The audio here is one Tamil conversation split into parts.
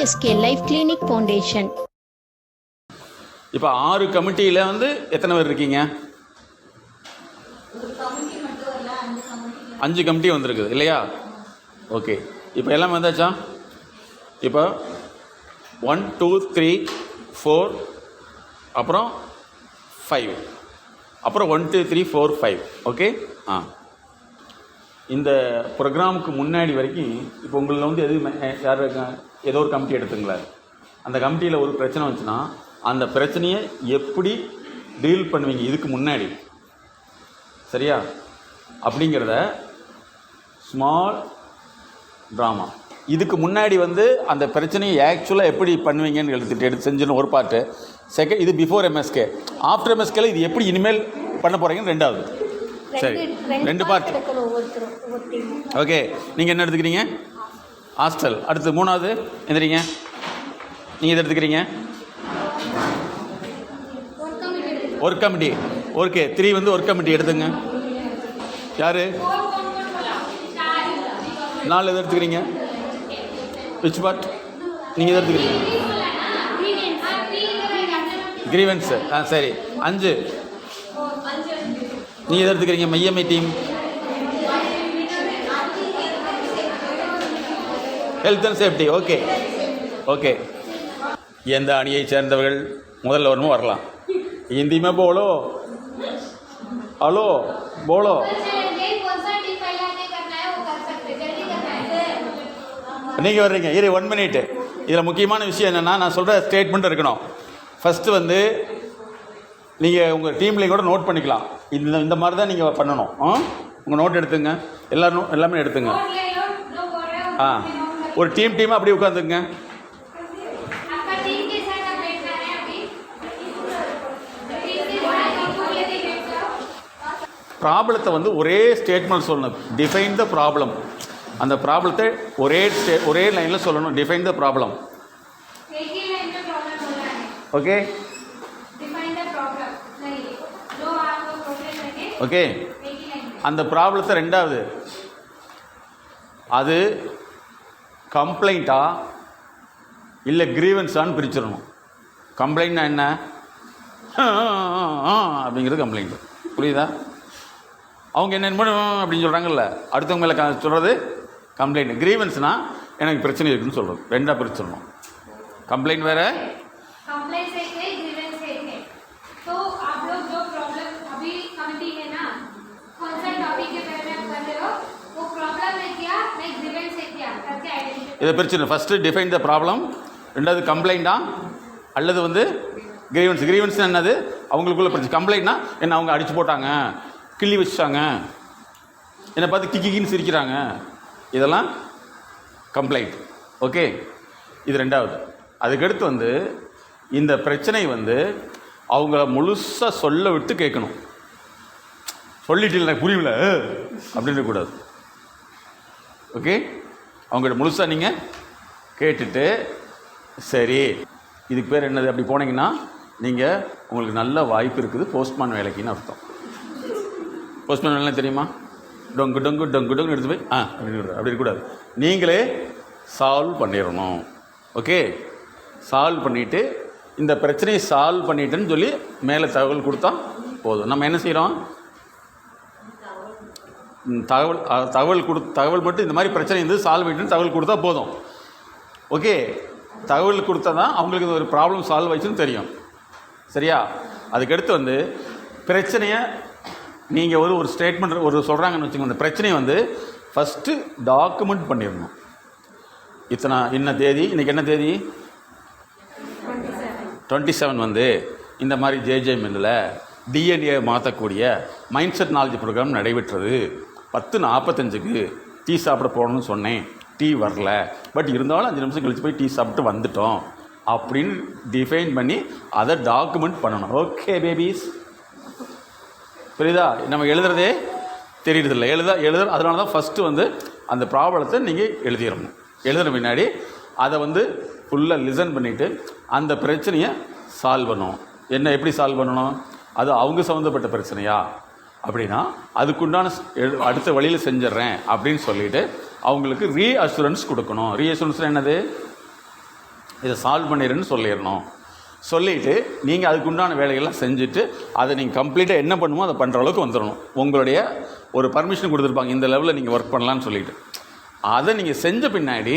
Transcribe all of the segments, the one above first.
RSK Life Clinic Foundation. இப்போ 6 கமிட்டியில் வந்து எத்தனை பேர் இருக்கீங்க? 5 கமிட்டி வந்திருக்குது இல்லையா? ஓகே, இப்போ எல்லாம் வந்தாச்சா? இப்போ 1 2 3 4 அப்புறம் 5 அப்புறம் 1 2 3 4 5. ஓகே. இந்த ப்ரோக்ராமுக்கு முன்னாடி வரைக்கும் இப்போ உங்களில் வந்து யார் ஏதோ ஒரு கமிட்டி எடுத்துங்களேன். அந்த கமிட்டியில் ஒரு பிரச்சனை வந்துச்சுன்னா அந்த பிரச்சனையை எப்படி டீல் பண்ணுவீங்க இதுக்கு முன்னாடி, சரியா? அப்படிங்கிறத ஸ்மால் ட்ராமா இதுக்கு முன்னாடி வந்து அந்த பிரச்சனையை ஆக்சுவலாக எப்படி பண்ணுவீங்கன்னு எடுத்து செஞ்சுன்னு ஒரு பார்ட்டு. செகண்ட், இது பிஃபோர் MSK. ஆஃப்டர் MSKல இது எப்படி இனிமேல் பண்ண போகிறீங்கன்னு ரெண்டாவது. சரி, 2 பார்ட். ஓகே, நீங்கள் என்ன எடுத்துக்கிறீங்க? ஹாஸ்டல். அடுத்து 3வது எந்திரிங்க, நீங்கள் எது எடுத்துக்கிறீங்க? Work committee. ஓகே, 3 வந்து ஒர்க் கமிட்டி எடுத்துங்க. யார் 4 எது எடுத்துக்கிறீங்க? விச் பார்ட் நீங்கள் எது எடுத்துக்கிறீங்க? கிரீவன்ஸு. சரி, 5 நீங்கள் எது எடுத்துக்கிறீங்க? மையமை team. Health and safety. Okay okay. எந்த அணியை சேர்ந்தவர்கள் முதல்ல வரணும் வரலாம். हिंदी में बोलो. हेलो बोलो. நீங்கள் வர்றீங்க. 1 மினிட். இதில் முக்கியமான விஷயம் என்னென்னா, நான் சொல்கிற ஸ்டேட்மெண்ட் இருக்கணும். ஃபஸ்ட்டு வந்து நீங்கள் உங்கள் டீம்லேயும் கூட நோட் பண்ணிக்கலாம். இந்த மாதிரி தான் நீங்கள் பண்ணணும். உங்கள் நோட் எடுத்துங்க. எல்லாமே எடுத்துங்க. ஒரு டீமாக அப்படியே உட்காந்துங்க. ப்ராப்ளத்தை வந்து ஒரே ஸ்டேட்மெண்ட் சொல்லணும். Define the problem. அந்த ப்ராப்ளத்தை ஒரே லைனில் சொல்லணும். Define the problem. Okay okay. அந்த ப்ராப்ளத்தை ரெண்டாவது, அது கம்ப்ளைண்ட்டா இல்லை கிரீவன்ஸான்னு பிரிச்சிடணும். கம்ப்ளைண்ட்னா என்ன? அப்படிங்கிறது கம்ப்ளைண்ட். புரியுதா? அவங்க என்ன அப்படின்னு சொல்கிறாங்கல்ல, அடுத்தவங்க மேலே சொல்கிறது கம்ப்ளைண்ட். கிரீவன்ஸ்னால் எனக்கு பிரச்சனை இருக்குதுன்னு சொல்கிறது. 2ஆக பிரிச்சிடணும். கம்ப்ளைண்ட் வேறு. இதை பிரிச்சிடணும். ஃபஸ்ட்டு டிஃபைன் த ப்ராப்ளம், 2வது கம்ப்ளைண்ட்டா அல்லது வந்து கிரீவன்ஸ். கிரீவன்ஸ் என்னது? அவங்களுக்குள்ள பிரச்சனை. கம்ப்ளைண்ட்னா என்ன? அவங்க அடித்து போட்டாங்க, கிள்ளி வச்சுட்டாங்க, என்னை பார்த்து கிக்கின்னு சிரிக்கிறாங்க, இதெல்லாம் கம்ப்ளைண்ட். ஓகே, இது 2வது. அதுக்கடுத்து வந்து இந்த பிரச்சனை வந்து அவங்கள முழுசாக சொல்ல விட்டு கேட்கணும். சொல்லிட்டு இல்லை புரியல அப்படின்னு கூடாது. ஓகே, அவங்கள்ட்ட முழுசாக நீங்கள் கேட்டுட்டு, சரி இதுக்கு பேர் என்னது அப்படி போனீங்கன்னா நீங்கள் உங்களுக்கு நல்ல வாய்ப்பு இருக்குது போஸ்ட்மேன் வேலைக்குன்னு அர்த்தம். போஸ்ட்மேன் வேலை தெரியுமா? டொங்கு டொங்கு டொங்கு டொங்கு எடுத்து போய் அப்படி இருக்கக்கூடாது. நீங்களே சால்வ் பண்ணிடணும். ஓகே, சால்வ் பண்ணிவிட்டு இந்த பிரச்சனையை சால்வ் பண்ணிட்டேன்னு சொல்லி மேலே தகவல் கொடுத்தா போதும். நம்ம என்ன செய்கிறோம்? தகவல் மட்டும் இந்த மாதிரி பிரச்சனை இருந்து சால்வ் பண்ணிட்டுன்னு தகவல் கொடுத்தா போதும். ஓகே, தகவல் கொடுத்தா தான் அவங்களுக்கு ஒரு ப்ராப்ளம் சால்வ் ஆயிடுச்சுன்னு தெரியும். சரியா? அதுக்கடுத்து வந்து பிரச்சனையை நீங்கள் ஒரு ஸ்டேட்மெண்ட் சொல்கிறாங்கன்னு வச்சுக்கோங்க. அந்த பிரச்சனையை வந்து ஃபஸ்ட்டு டாக்குமெண்ட் பண்ணிடணும். இன்ன தேதி, இன்றைக்கி என்ன தேதி? 27 வந்து இந்த மாதிரி JJ மில்லில் DNA மாற்றக்கூடிய மைண்ட் செட் நாலேஜ் ப்ரோக்ராம் நடைபெற்றது. 10:45க்கு டீ சாப்பிட போகணும்னு சொன்னேன், டீ வரல, பட் இருந்தாலும் 5 நிமிஷம் கழித்து போய் டீ சாப்பிட்டு வந்துட்டோம் அப்படின்னு டிஃபைன் பண்ணி அதை டாக்குமெண்ட் பண்ணணும். ஓகே பேபிஸ், புரியுதா? நம்ம எழுதுறதே தெரியுறதில்லை. அதனால தான் ஃபஸ்ட்டு வந்து அந்த ப்ராப்ளத்தை நீங்கள் எழுதிடணும். எழுதுன பின்னாடி அதை வந்து ஃபுல்லாக லிசன் பண்ணிவிட்டு அந்த பிரச்சனையை சால்வ் பண்ணணும். என்ன, எப்படி சால்வ் பண்ணணும்? அது அவங்க சம்மந்தப்பட்ட பிரச்சனையா அப்படின்னா அதுக்குண்டான அடுத்த வழியில் செஞ்சிட்றேன் அப்படின்னு சொல்லிவிட்டு அவங்களுக்கு ரீஅஷூரன்ஸ் கொடுக்கணும். ரீஅஷூரன்ஸ் என்னது? இதை சால்வ் பண்ணிடுன்னு சொல்லிடணும். சொல்லிவிட்டு நீங்கள் அதுக்குண்டான வேலைகள்லாம் செஞ்சுட்டு அதை நீங்கள் கம்ப்ளீட்டாக என்ன பண்ணுமோ அதை பண்ணுற அளவுக்கு வந்துடணும். உங்களுடைய ஒரு பர்மிஷன் கொடுத்துருப்பாங்க, இந்த லெவலில் நீங்கள் ஒர்க் பண்ணலான்னு சொல்லிவிட்டு அதை நீங்கள் செஞ்ச பின்னாடி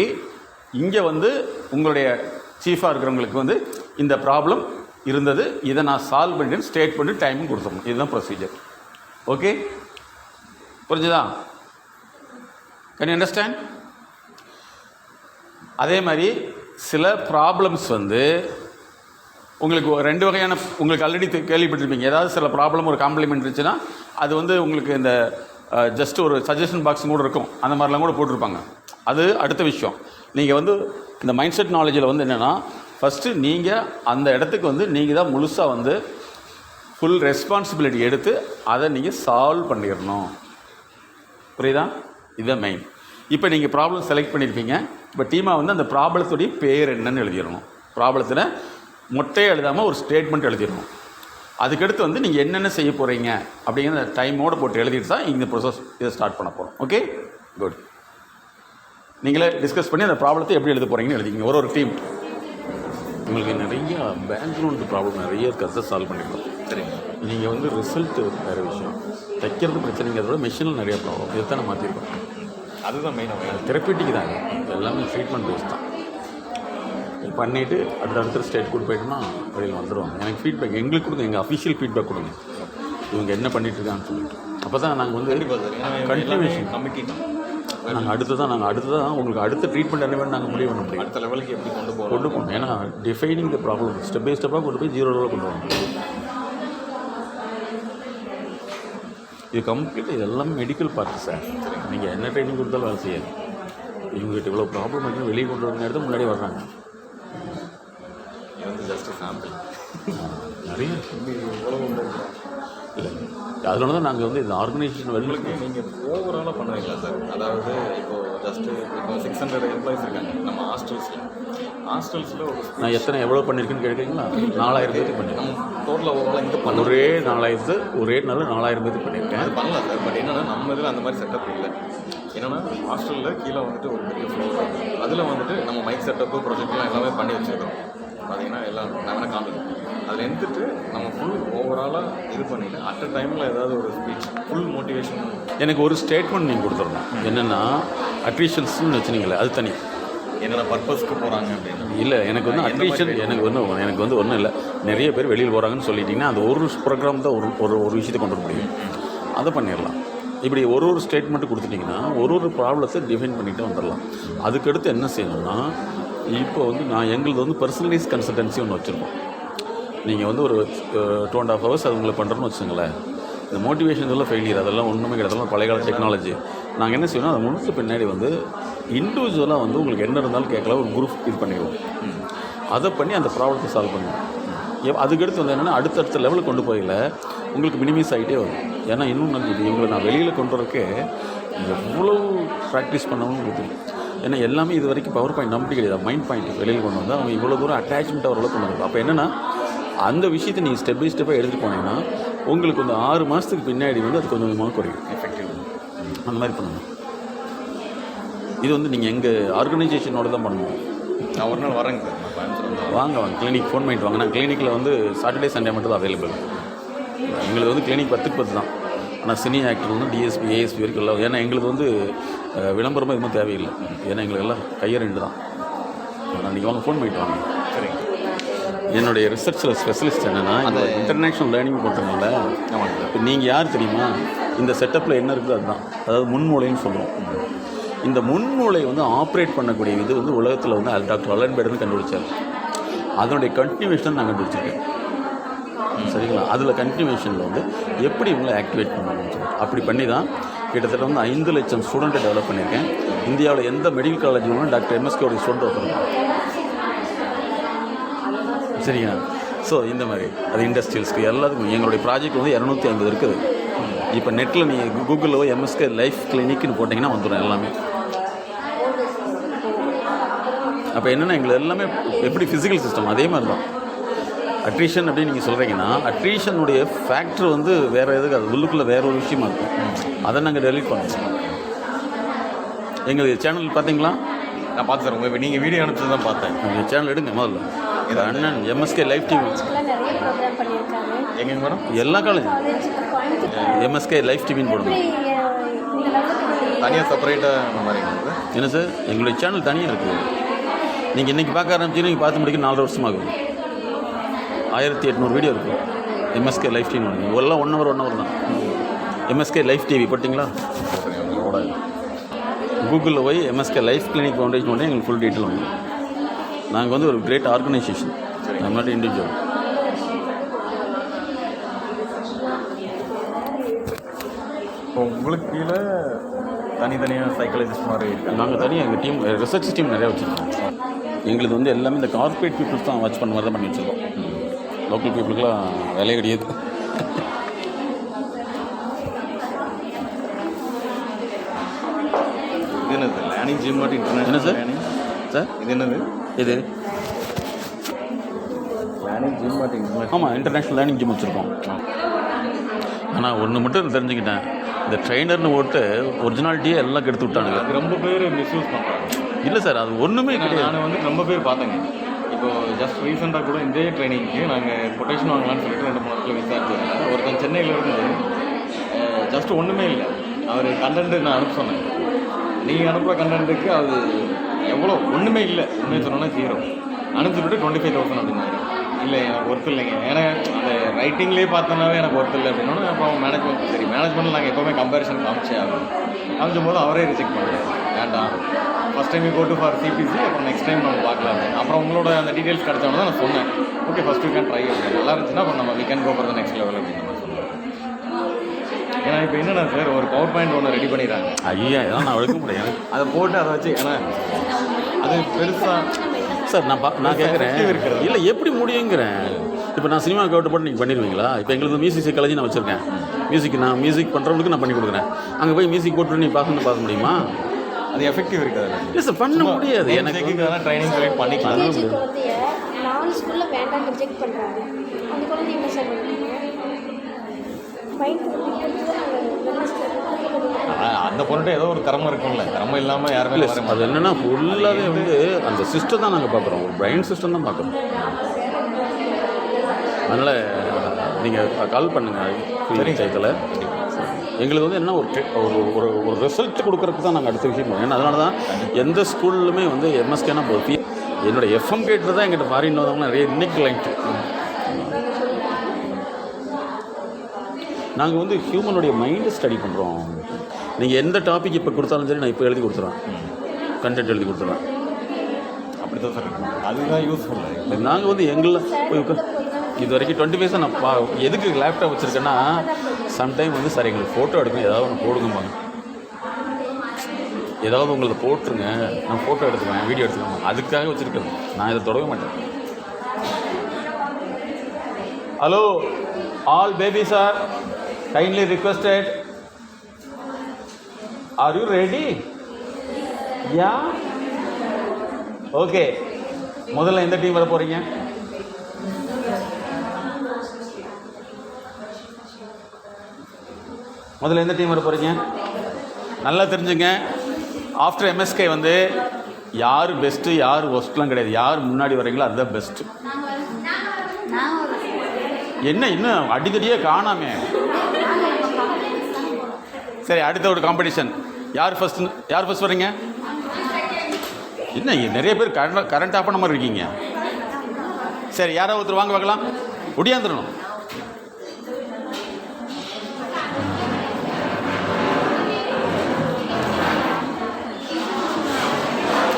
இங்கே வந்து உங்களுடைய சீஃபாக இருக்கிறவங்களுக்கு வந்து இந்த ப்ராப்ளம் இருந்தது, இதை நான் சால்வ் பண்ணிட்டு ஸ்டேட் பண்ணி டைமும் கொடுத்துடணும். இதுதான் ப்ரொசீஜர். ஓகே, புரிஞ்சுதா? Can you understand? அதே மாதிரி சில ப்ராப்ளம்ஸ் வந்து உங்களுக்கு 2 வகையான, உங்களுக்கு ஆல்ரெடி கேள்விப்பட்டிருப்பீங்க. ஏதாவது சில ப்ராப்ளம் ஒரு காம்ப்ளிமெண்ட் இருந்துச்சுன்னா அது வந்து உங்களுக்கு இந்த ஜஸ்ட் ஒரு சஜஷன் பாக்ஸ் கூட இருக்கும், அந்த மாதிரிலாம் கூட போட்டிருப்பாங்க. அது அடுத்த விஷயம். நீங்கள் வந்து இந்த மைண்ட் செட் நாலேஜில் வந்து என்னென்னா, ஃபஸ்ட்டு நீங்கள் அந்த இடத்துக்கு வந்து நீங்கள் தான் முழுசாக வந்து ஃபுல் ரெஸ்பான்சிபிலிட்டி எடுத்து அதை நீங்கள் சால்வ் பண்ணிடணும். புரியுதா? இதுதான் மெயின். இப்போ நீங்கள் ப்ராப்ளம் செலக்ட் பண்ணியிருப்பீங்க. இப்போ டீமாக வந்து அந்த ப்ராப்ளத்துடைய பேர் என்னன்னு எழுதிடணும். ப்ராப்ளத்தில் மொட்டையை எழுதாமல் ஒரு ஸ்டேட்மெண்ட் எழுதிடணும். அதுக்கடுத்து வந்து நீங்கள் என்னென்ன செய்ய போகிறீங்க அப்படிங்கிற டைமோடு போட்டு எழுதிட்டு தான் இந்த ப்ரொசஸ் இதை ஸ்டார்ட் பண்ண போகிறோம். Okay, good. நீங்களே டிஸ்கஸ் பண்ணி அந்த ப்ராப்ளத்தை எப்படி எழுத போகிறீங்கன்னு எழுதிங்க. ஒரு டீம். உங்களுக்கு நிறைய பேக்ரவுண்ட் ப்ராப்ளம் நிறைய கதை சால்வ் பண்ணிக்கலாம். சரி, நீங்கள் வந்து ரிசல்ட்டு வேறு விஷயம், தைக்கிறது பிரச்சனைங்கிறத விட மிஷினில் நிறைய ப்ராப்ளம். இதை தான் நான் மாற்றிருக்கோம். அதுதான் மெயினாக தெரப்பிட்டிக்கு தாங்க, எல்லாமே ட்ரீட்மெண்ட் பேஸ் தான். பண்ணிவிட்டு அடுத்த ஸ்டேட் கூட்டு போயிட்டோம்னா வெளியில் வந்துடுவாங்க. எனக்கு ஃபீட்பேக் எங்களுக்கு கொடுங்க, எங்கள் அஃபிஷியல் ஃபீட்பேக் கொடுங்க, இவங்க என்ன பண்ணிகிட்ருக்கான்னு சொல்லிட்டு. அப்போ தான் நாங்கள் வந்து கண்டினியூஷன் கமிட்டி தான் நாங்கள் அடுத்ததான் உங்களுக்கு அடுத்த ட்ரீட்மெண்ட் என்ன வேணும் நாங்கள் முடிவு பண்ண முடியும். அடுத்த லெவலுக்கு எப்படி கொண்டு போகணும். ஏன்னா defining the problem step by ஸ்டெப்பாக கொண்டு போய் 0 லெவலில் கொண்டு வரணும். இது கம்ப்ளீட்டாக இது எல்லாமே மெடிக்கல் பார்ட்டு சார். நீங்கள் என்ன ட்ரைனிங் கொடுத்தாலும் வேலை செய்யாது. இவங்ககிட்ட இவ்வளோ ப்ராப்ளம் இருக்குன்னு வெளியே கொண்டு வர நேரத்தில் முன்னாடி வர்றாங்க. ஜஸ்ட் சாம்பிள் நிறைய இல்லை. அதனால தான் நாங்கள் வந்து இந்த ஆர்கனைசேஷன் வெளிலுக்கு நீங்கள் ஓவராலாக பண்ணுவீங்களா சார்? அதாவது இப்போது ஜஸ்ட்டு இப்போ 600 எம்ப்ளாயிஸ் இருக்காங்க நம்ம ஹாஸ்டல்ஸில் ஒரு நான் எவ்வளோ பண்ணியிருக்கேன்னு கேட்குறீங்களா? 4000 பேருக்கு பண்ணியிருக்கேன். டோட்டலாக ஓவராலாக இங்கே பண்ண ஒரே 4000 பேருக்கு பண்ணியிருக்கேன். அது பண்ணலாம் சார். பட் என்னென்னா நம்ம இதில் அந்த மாதிரி செட்டப் இல்லை. என்னென்னா ஹாஸ்டலில் கீழே வந்துட்டு ஒரு பெரிய ஃப்ளோர், அதில் வந்துட்டு நம்ம மைக் செட்டப்பு ப்ரொஜெக்ட்லாம் எல்லாமே பண்ணி வச்சுருக்கோம். பார்த்தீங்கன்னா எல்லாம் நான் வேணால் காமிக்கும். அதில் இருந்துட்டு நம்ம ஃபுல் ஓவராலாக இது பண்ணிட்டு அட் அ டைமில் ஏதாவது ஒரு ஸ்பீச் ஃபுல் மோட்டிவேஷன். எனக்கு ஒரு ஸ்டேட்மெண்ட் நீங்கள் கொடுத்துடணும். என்னென்னா அட்ரிஷன்ஸ்னு வச்சுனீங்களே, அது தனி. என்னென்ன பர்பஸ்க்கு போகிறாங்க அப்படின்னு இல்லை. எனக்கு வந்து அட்ரிஷன் எனக்கு வந்து ஒன்றும் இல்லை. நிறைய பேர் வெளியில் போகிறாங்கன்னு சொல்லிட்டிங்கன்னா அந்த ஒரு ப்ரோக்ராம் தான் ஒரு விஷயத்தை கொண்டு வர முடியும். அதை பண்ணிடலாம். இப்படி ஒரு ஸ்டேட்மெண்ட்டு கொடுத்துட்டிங்கன்னா ஒரு ப்ராப்ளத்தை டிஃபைன் பண்ணிவிட்டு வந்துடலாம். அதுக்கடுத்து என்ன செய்யணும்னா, இப்போ வந்து எங்களுது வந்து பர்சனலைஸ் கன்சல்டன்சி ஒன்று வச்சுருக்கோம். நீங்கள் வந்து ஒரு 2.5 hours அது உங்களுக்கு பண்ணுறோன்னு வச்சுங்களேன். இந்த மோட்டிவேஷன் எல்லாம் ஃபெயிலியர் அதெல்லாம் ஒன்றுமே கிடையாது. அதெல்லாம் பழைய கால டெக்னாலஜி. நாங்கள் என்ன செய்யணும், அதை முடிச்ச பின்னாடி வந்து இண்டிவிஜுவலாக வந்து உங்களுக்கு என்ன இருந்தாலும் கேட்கலாம், ஒரு குரூப் இது பண்ணிடுவோம். அதை பண்ணி அந்த ப்ராப்ளத்தை சால்வ் பண்ணுவோம். அதுக்கடுத்து வந்து என்னென்னா அடுத்தடுத்த லெவலுக்கு கொண்டு போகல உங்களுக்கு மினிமைஸ் ஆகிட்டே வரும். ஏன்னா இன்னும் இவங்களை நான் வெளியில் கொண்டு வரக்கே எவ்வளோ ப்ராக்டிஸ் பண்ணணும்னு இருக்குது. ஏன்னா எல்லாமே இது வரைக்கும் பவர் பாயிண்ட் நம்பி கிடையாது. மைண்ட் பாயிண்ட் வெளியில் கொண்டு வந்தால் அவங்க இவ்வளோ தூரம் அட்டாச்மெண்ட் அவரோட கொண்டு வரும். அப்போ என்னென்னா அந்த விஷயத்தை நீங்கள் ஸ்டெப் பை ஸ்டெப்பாக எடுத்துகிட்டு போனீங்கன்னா உங்களுக்கு வந்து 6 மாதத்துக்கு பின்னாடி வந்து அது கொஞ்சம் கொஞ்சமாக குறையும். எஃபெக்டிவ் அந்த மாதிரி பண்ணணும். இது வந்து நீங்கள் எங்கள் ஆர்கனைசேஷனோட தான் பண்ணணும். நான் ஒரு நாள் வரேங்க சார். வாங்க கிளினிக் ஃபோன் பண்ணிட்டு வாங்க. நான் கிளினிக்கில் வந்து சாட்டர்டே சண்டே மட்டும் தான் அவைலபிள். எங்களுக்கு வந்து கிளினிக் 10க்கு 10 தான். ஆனால் சினி ஆக்டர் வந்து டிஎஸ்பி ஏஎஸ்பி வரைக்கும் இல்லை. ஏன்னா எங்களுக்கு வந்து விளம்பரமாக எதுவும் தேவையில்லை. ஏன்னா எங்களுக்கு எல்லாம் கையை 2 தான். நீங்கள் வாங்க ஃபோன் பண்ணிட்டு வாங்க. சரிங்க. என்னுடைய ரிசர்ச்சில் ஸ்பெஷலிஸ்ட் என்னென்னா இந்த இன்டர்நேஷ்னல் லேர்னிங் பண்ணுறதுனால இப்போ நீங்கள் யார் தெரியுமா, இந்த செட்டப்பில் என்ன இருக்குது அதுதான். அதாவது முன்மூளைன்னு சொல்லுவோம். இந்த முன்மூளை வந்து ஆப்ரேட் பண்ணக்கூடிய இது வந்து உலகத்தில் வந்து டாக்டர் அலன் பேடர்னு கண்டுபிடிச்சார். அதனுடைய கண்டினியூஷன் நான் கண்டுபிடிச்சிருக்கேன். சரிங்களா? அதில் கண்டினியூஷனில் வந்து எப்படி இவங்களை ஆக்டிவேட் பண்ணணும்னு சொல்லிட்டு அப்படி பண்ணி தான் கிட்டத்தட்ட வந்து 5 லட்சம் ஸ்டூடெண்ட்டை டெவலப் பண்ணியிருக்கேன். இந்தியாவில் எந்த மெடிக்கல் காலேஜ்லையும் டாக்டர் எம்எஸ்கேடைய ஸ்டூடெண்ட் வைக்கிறோம். சரிங்க. ஸோ இந்த மாதிரி அது இண்டஸ்ட்ரியல்ஸ்க்கு எல்லாத்துக்கும் எங்களுடைய ப்ராஜெக்ட் வந்து 250 இருக்குது. இப்போ நெட்டில் நீங்கள் கூகுளில் எம்எஸ்கே லைஃப் கிளினிக்னு போட்டிங்கன்னா வந்துடும் எல்லாமே. அப்போ என்னென்னா எங்களுக்கு எல்லாமே எப்படி ஃபிசிக்கல் சிஸ்டம் அதே மாதிரி தான். அட்ரிஷன் அப்படின்னு நீங்கள் சொல்கிறீங்கன்னா அட்ரிஷனுடைய ஃபேக்டர் வந்து வேறு எதுக்கு அது உள்ளுக்குள்ளே வேறு ஒரு விஷயமா இருக்கும். அதை நாங்கள் டெலிட் பண்ணுவோம். எங்கள் சேனல் பார்த்தீங்களா? நான் பார்த்தேன் சார் உங்கள் நீங்கள் வீடியோ அனுப்பிச்சது தான் பார்த்தேன். எங்கள் சேனல் எடுங்க முதல்ல. இது அண்ணன் எம்எஸ்கே லைஃப் டிவி. நிறைய ப்ரோக்ராம் பண்ணியிருக்காங்க. எங்கேங்க மேடம்? எல்லா காலேஜும் காலேஜுக்கு கோயம்புத்தூர் எம்எஸ்கே லைஃப் டிவின்னு போடுங்க. இந்த லெவலுக்கு தனியாக செப்பரேட்டாக அந்த மாதிரி என்ன சார், எங்களுடைய சேனல் தனியாக இருக்குது. நீங்கள் இன்றைக்கி பார்க்க ஆரம்பிச்சிங்கன்னா நீங்கள் பார்த்து முடிக்க 4 வருஷமாகும். 1800 வீடியோ இருக்கும் எம்எஸ்கே லைஃப் டிவி. எல்லாம் 1 hour தான். எம்எஸ்கே லைஃப் டிவி போட்டிங்களா? கூகுளில் போய் எம்எஸ்கே லைஃப் கிளினிக் ஃபவுண்டேஷன் வந்து எங்களுக்கு ஃபுல் டீட்டெயில் வந்து. நாங்கள் வந்து ஒரு கிரேட் ஆர்கனைசேஷன், நம்ம நாட்டு இண்டிவிஜுவல். இப்போ உங்களுக்கு கீழே தனித்தனியாக சைக்காலஜிஸ்ட் மாதிரி இருக்காங்க. நாங்கள் தனியாக எங்கள் டீம் ரிசர்ச் டீம் நிறையா வச்சுருக்கோம். எங்களுக்கு வந்து எல்லாமே இந்த கார்பரேட் பீப்புள்ஸ் தான் வாட்ச் பண்ண மாதிரி தான் பண்ணி வச்சுருக்கோம். லோக்கல் பீப்புளுக்குலாம் வேலையே கிடையாது. இது என்னது லேர்னிங் ஜிம் மட்டும் என்ன இன்டர்நேஷனல் சார்? லேர்னிங் சார் இது என்னது? இது லேர்னிங் ஜிம் மட்டும் இன்டர்நேஷனல். ஆமாம், இன்டர்நேஷ்னல் லேர்னிங் ஜிம் வச்சுருக்கோம். ஆனால் ஒன்று மட்டும் தெரிஞ்சுக்கிட்டேன், இந்த ட்ரெயினர்னு ஓட்டு ஒரிஜினாலிட்டியே எல்லாம் கெடுத்து விட்டானுங்க. அது ரொம்ப பேர் மிஸ்யூஸ் பண்ணுறாங்க. இல்லை சார், அது ஒன்றுமே கிடையாது. நான் வந்து ரொம்ப பேர் பார்த்தேங்க. இப்போ ஜஸ்ட் ரீசெண்டாக கூட இந்த ட்ரைனிங்க்கு நாங்கள் கொட்டேஷன் வாங்கலாம்னு சொல்லிட்டு 2-3 நாட்கள் விசாரிச்சேன். ஒருத்தன் சென்னையில் இருந்து ஜஸ்ட் ஒன்றுமே இல்லை, அவர் கண்டென்ட்டு நான் அனுப்ப சொன்னேன். நீங்கள் அனுப்புகிற கண்டென்ட்டுக்கு அது எவ்வளோ ஒன்றுமே இல்லை, உண்மையை சொன்னோன்னா 0 அனுப்பிச்சுட்டு 25,000 அப்படின்னாரு. இல்லை எனக்கு ஒர்த்து இல்லைங்க, ஏன்னா அந்த ரைட்டிங்லேயே பார்த்தோன்னாவே எனக்கு ஒர்த்து இல்லை அப்படின்னா அப்புறம் மேனேஜ்மெண்ட் சரி மேனேஜ்மெண்ட்டில் நாங்கள் எப்போவுமே கம்பேரிசன் காமிச்சே ஆகும். காமிச்சும் போது அவரே ரிஜெக்ட் பண்ணுறாரு, வேண்டாம் first time go to for CBC, அப்புறம் நெக்ஸ்ட் டைம் நம்ம பார்க்கலாம். அப்புறம் உங்களோட அந்த டீட்டெயில்ஸ் கிடச்சோன்னு தான் நான் சொன்னேன், okay first you can try அப்படின்னு. நல்லா இருந்துச்சுன்னா அப்புறம் நம்ம we can go for the next level அப்படின்னு நம்ம சொல்லுவோம். ஏன்னா இப்போ என்னென்னா சார், ஒரு பவர் பாயிண்ட் ஒன்று ரெடி பண்ணிடுறாங்க. ஐயா, இதெல்லாம் நான் எடுக்க முடியாது. அதை போட்டு அதை வச்சு, ஏன்னா அது பெருசாக சார் நான் கேட்குறேன், இல்லை எப்படி முடியுங்கிறேன். இப்போ நான் சினிமா கவுட்டு போட்டு நீங்கள் பண்ணிடுவீங்களா? இப்போ எங்களுக்கு மியூசிக் சைக்காலஜி நான் வச்சுருக்கேன். நான் மியூசிக் பண்ணுறவங்களுக்கு நான் பண்ணி கொடுக்குறேன். அங்கே போய் மியூசிக் போட்டு நீ பார்க்க முடியுமா? அது எஃபெக்டிவ் இருக்காது. இல்லை சார், பண்ண முடியாது. எனக்கு ட்ரைனிங் சொல்லி பண்ணிக்கலாம். குழந்தைய 4 ஸ்கூலில் வேண்டாம் ரிஜெக்ட் பண்ணுறாங்க. அந்த குழந்தை என்ன சார் பண்ணுவாங்க? அந்த பொண்ணுகிட்ட ஏதோ ஒரு திறமை இருக்கும்ல, திறமை இல்லாமல் யாருமே இல்லை. அது என்னென்னா ஃபுல்லாகவே வந்து அந்த சிஸ்டம் தான் நாங்கள் பார்க்குறோம், ஒரு பிரைன் சிஸ்டம் தான் பார்க்குறோம். அதனால் நீங்கள் கால் பண்ணுங்கள் பஞ்சாயத்தில். எங்களுக்கு வந்து என்ன ஒரு ஒரு ரிசல்ட் கொடுக்குறதுக்கு தான் நாங்கள் அடுத்த விஷயம் பண்ணுவோம். ஏன்னா அதனால தான் எந்த ஸ்கூல்லுமே வந்து எம்எஸ்கேனா போய் என்னோடய எஃப்எம் கேட்டு தான் எங்கிட்ட ஃபாரின் வந்தவங்க நிறைய இன்னைக்கு கிளைண்ட்டு. நாங்கள் வந்து ஹியூமனுடைய மைண்டை ஸ்டடி பண்ணுறோம். நீங்கள் எந்த டாபிக் இப்போ கொடுத்தாலும் சரி, நான் இப்போ எழுதி கொடுத்துருவேன், கண்டென்ட் எழுதி கொடுத்துருவேன். அப்படி தான் சார் இருக்கும், அதுதான் யூஸ்ஃபுல். நாங்கள் வந்து எங்களை இது வரைக்கும் 25 நான் எதுக்கு லேப்டாப் வச்சுருக்கேன்னா, சம்டைம் வந்து சார் எங்களுக்கு ஃபோட்டோ எடுக்கணும், ஏதாவது ஒன்று போடுங்கம்பாங்க. ஏதாவது உங்களை போட்டுருங்க, நான் ஃபோட்டோ எடுத்துக்குவேன், வீடியோ எடுத்துக்குவேன், அதுக்காக வச்சுருக்கேன். நான் இதை தொடவே மாட்டேன். Hello all babies are kindly requested. Are you ready? Yeah, okay. முதல்ல எந்த டீம் வர போகிறீங்க? முதல்ல எந்த டீம் வர போகிறீங்க? நல்லா தெரிஞ்சுங்க, ஆஃப்டர் எம்எஸ்கே வந்து யார் பெஸ்ட்டு யார் ஒஸ்ட்லாம் கிடையாது. யார் முன்னாடி வரீங்களோ அதுதான் பெஸ்ட்டு. என்ன இன்னும் அடிக்கடியே காணாமே. சரி, அடுத்த ஒரு காம்படிஷன். யார் ஃபஸ்ட் வரீங்க? என்ன நிறைய பேர் கரண்ட் ஆஃப் பண்ண மாதிரி இருக்கீங்க. சரி, யாராவது ஒருத்தர் வாங்க பார்க்கலாம். ஒடியாந்துடணும்.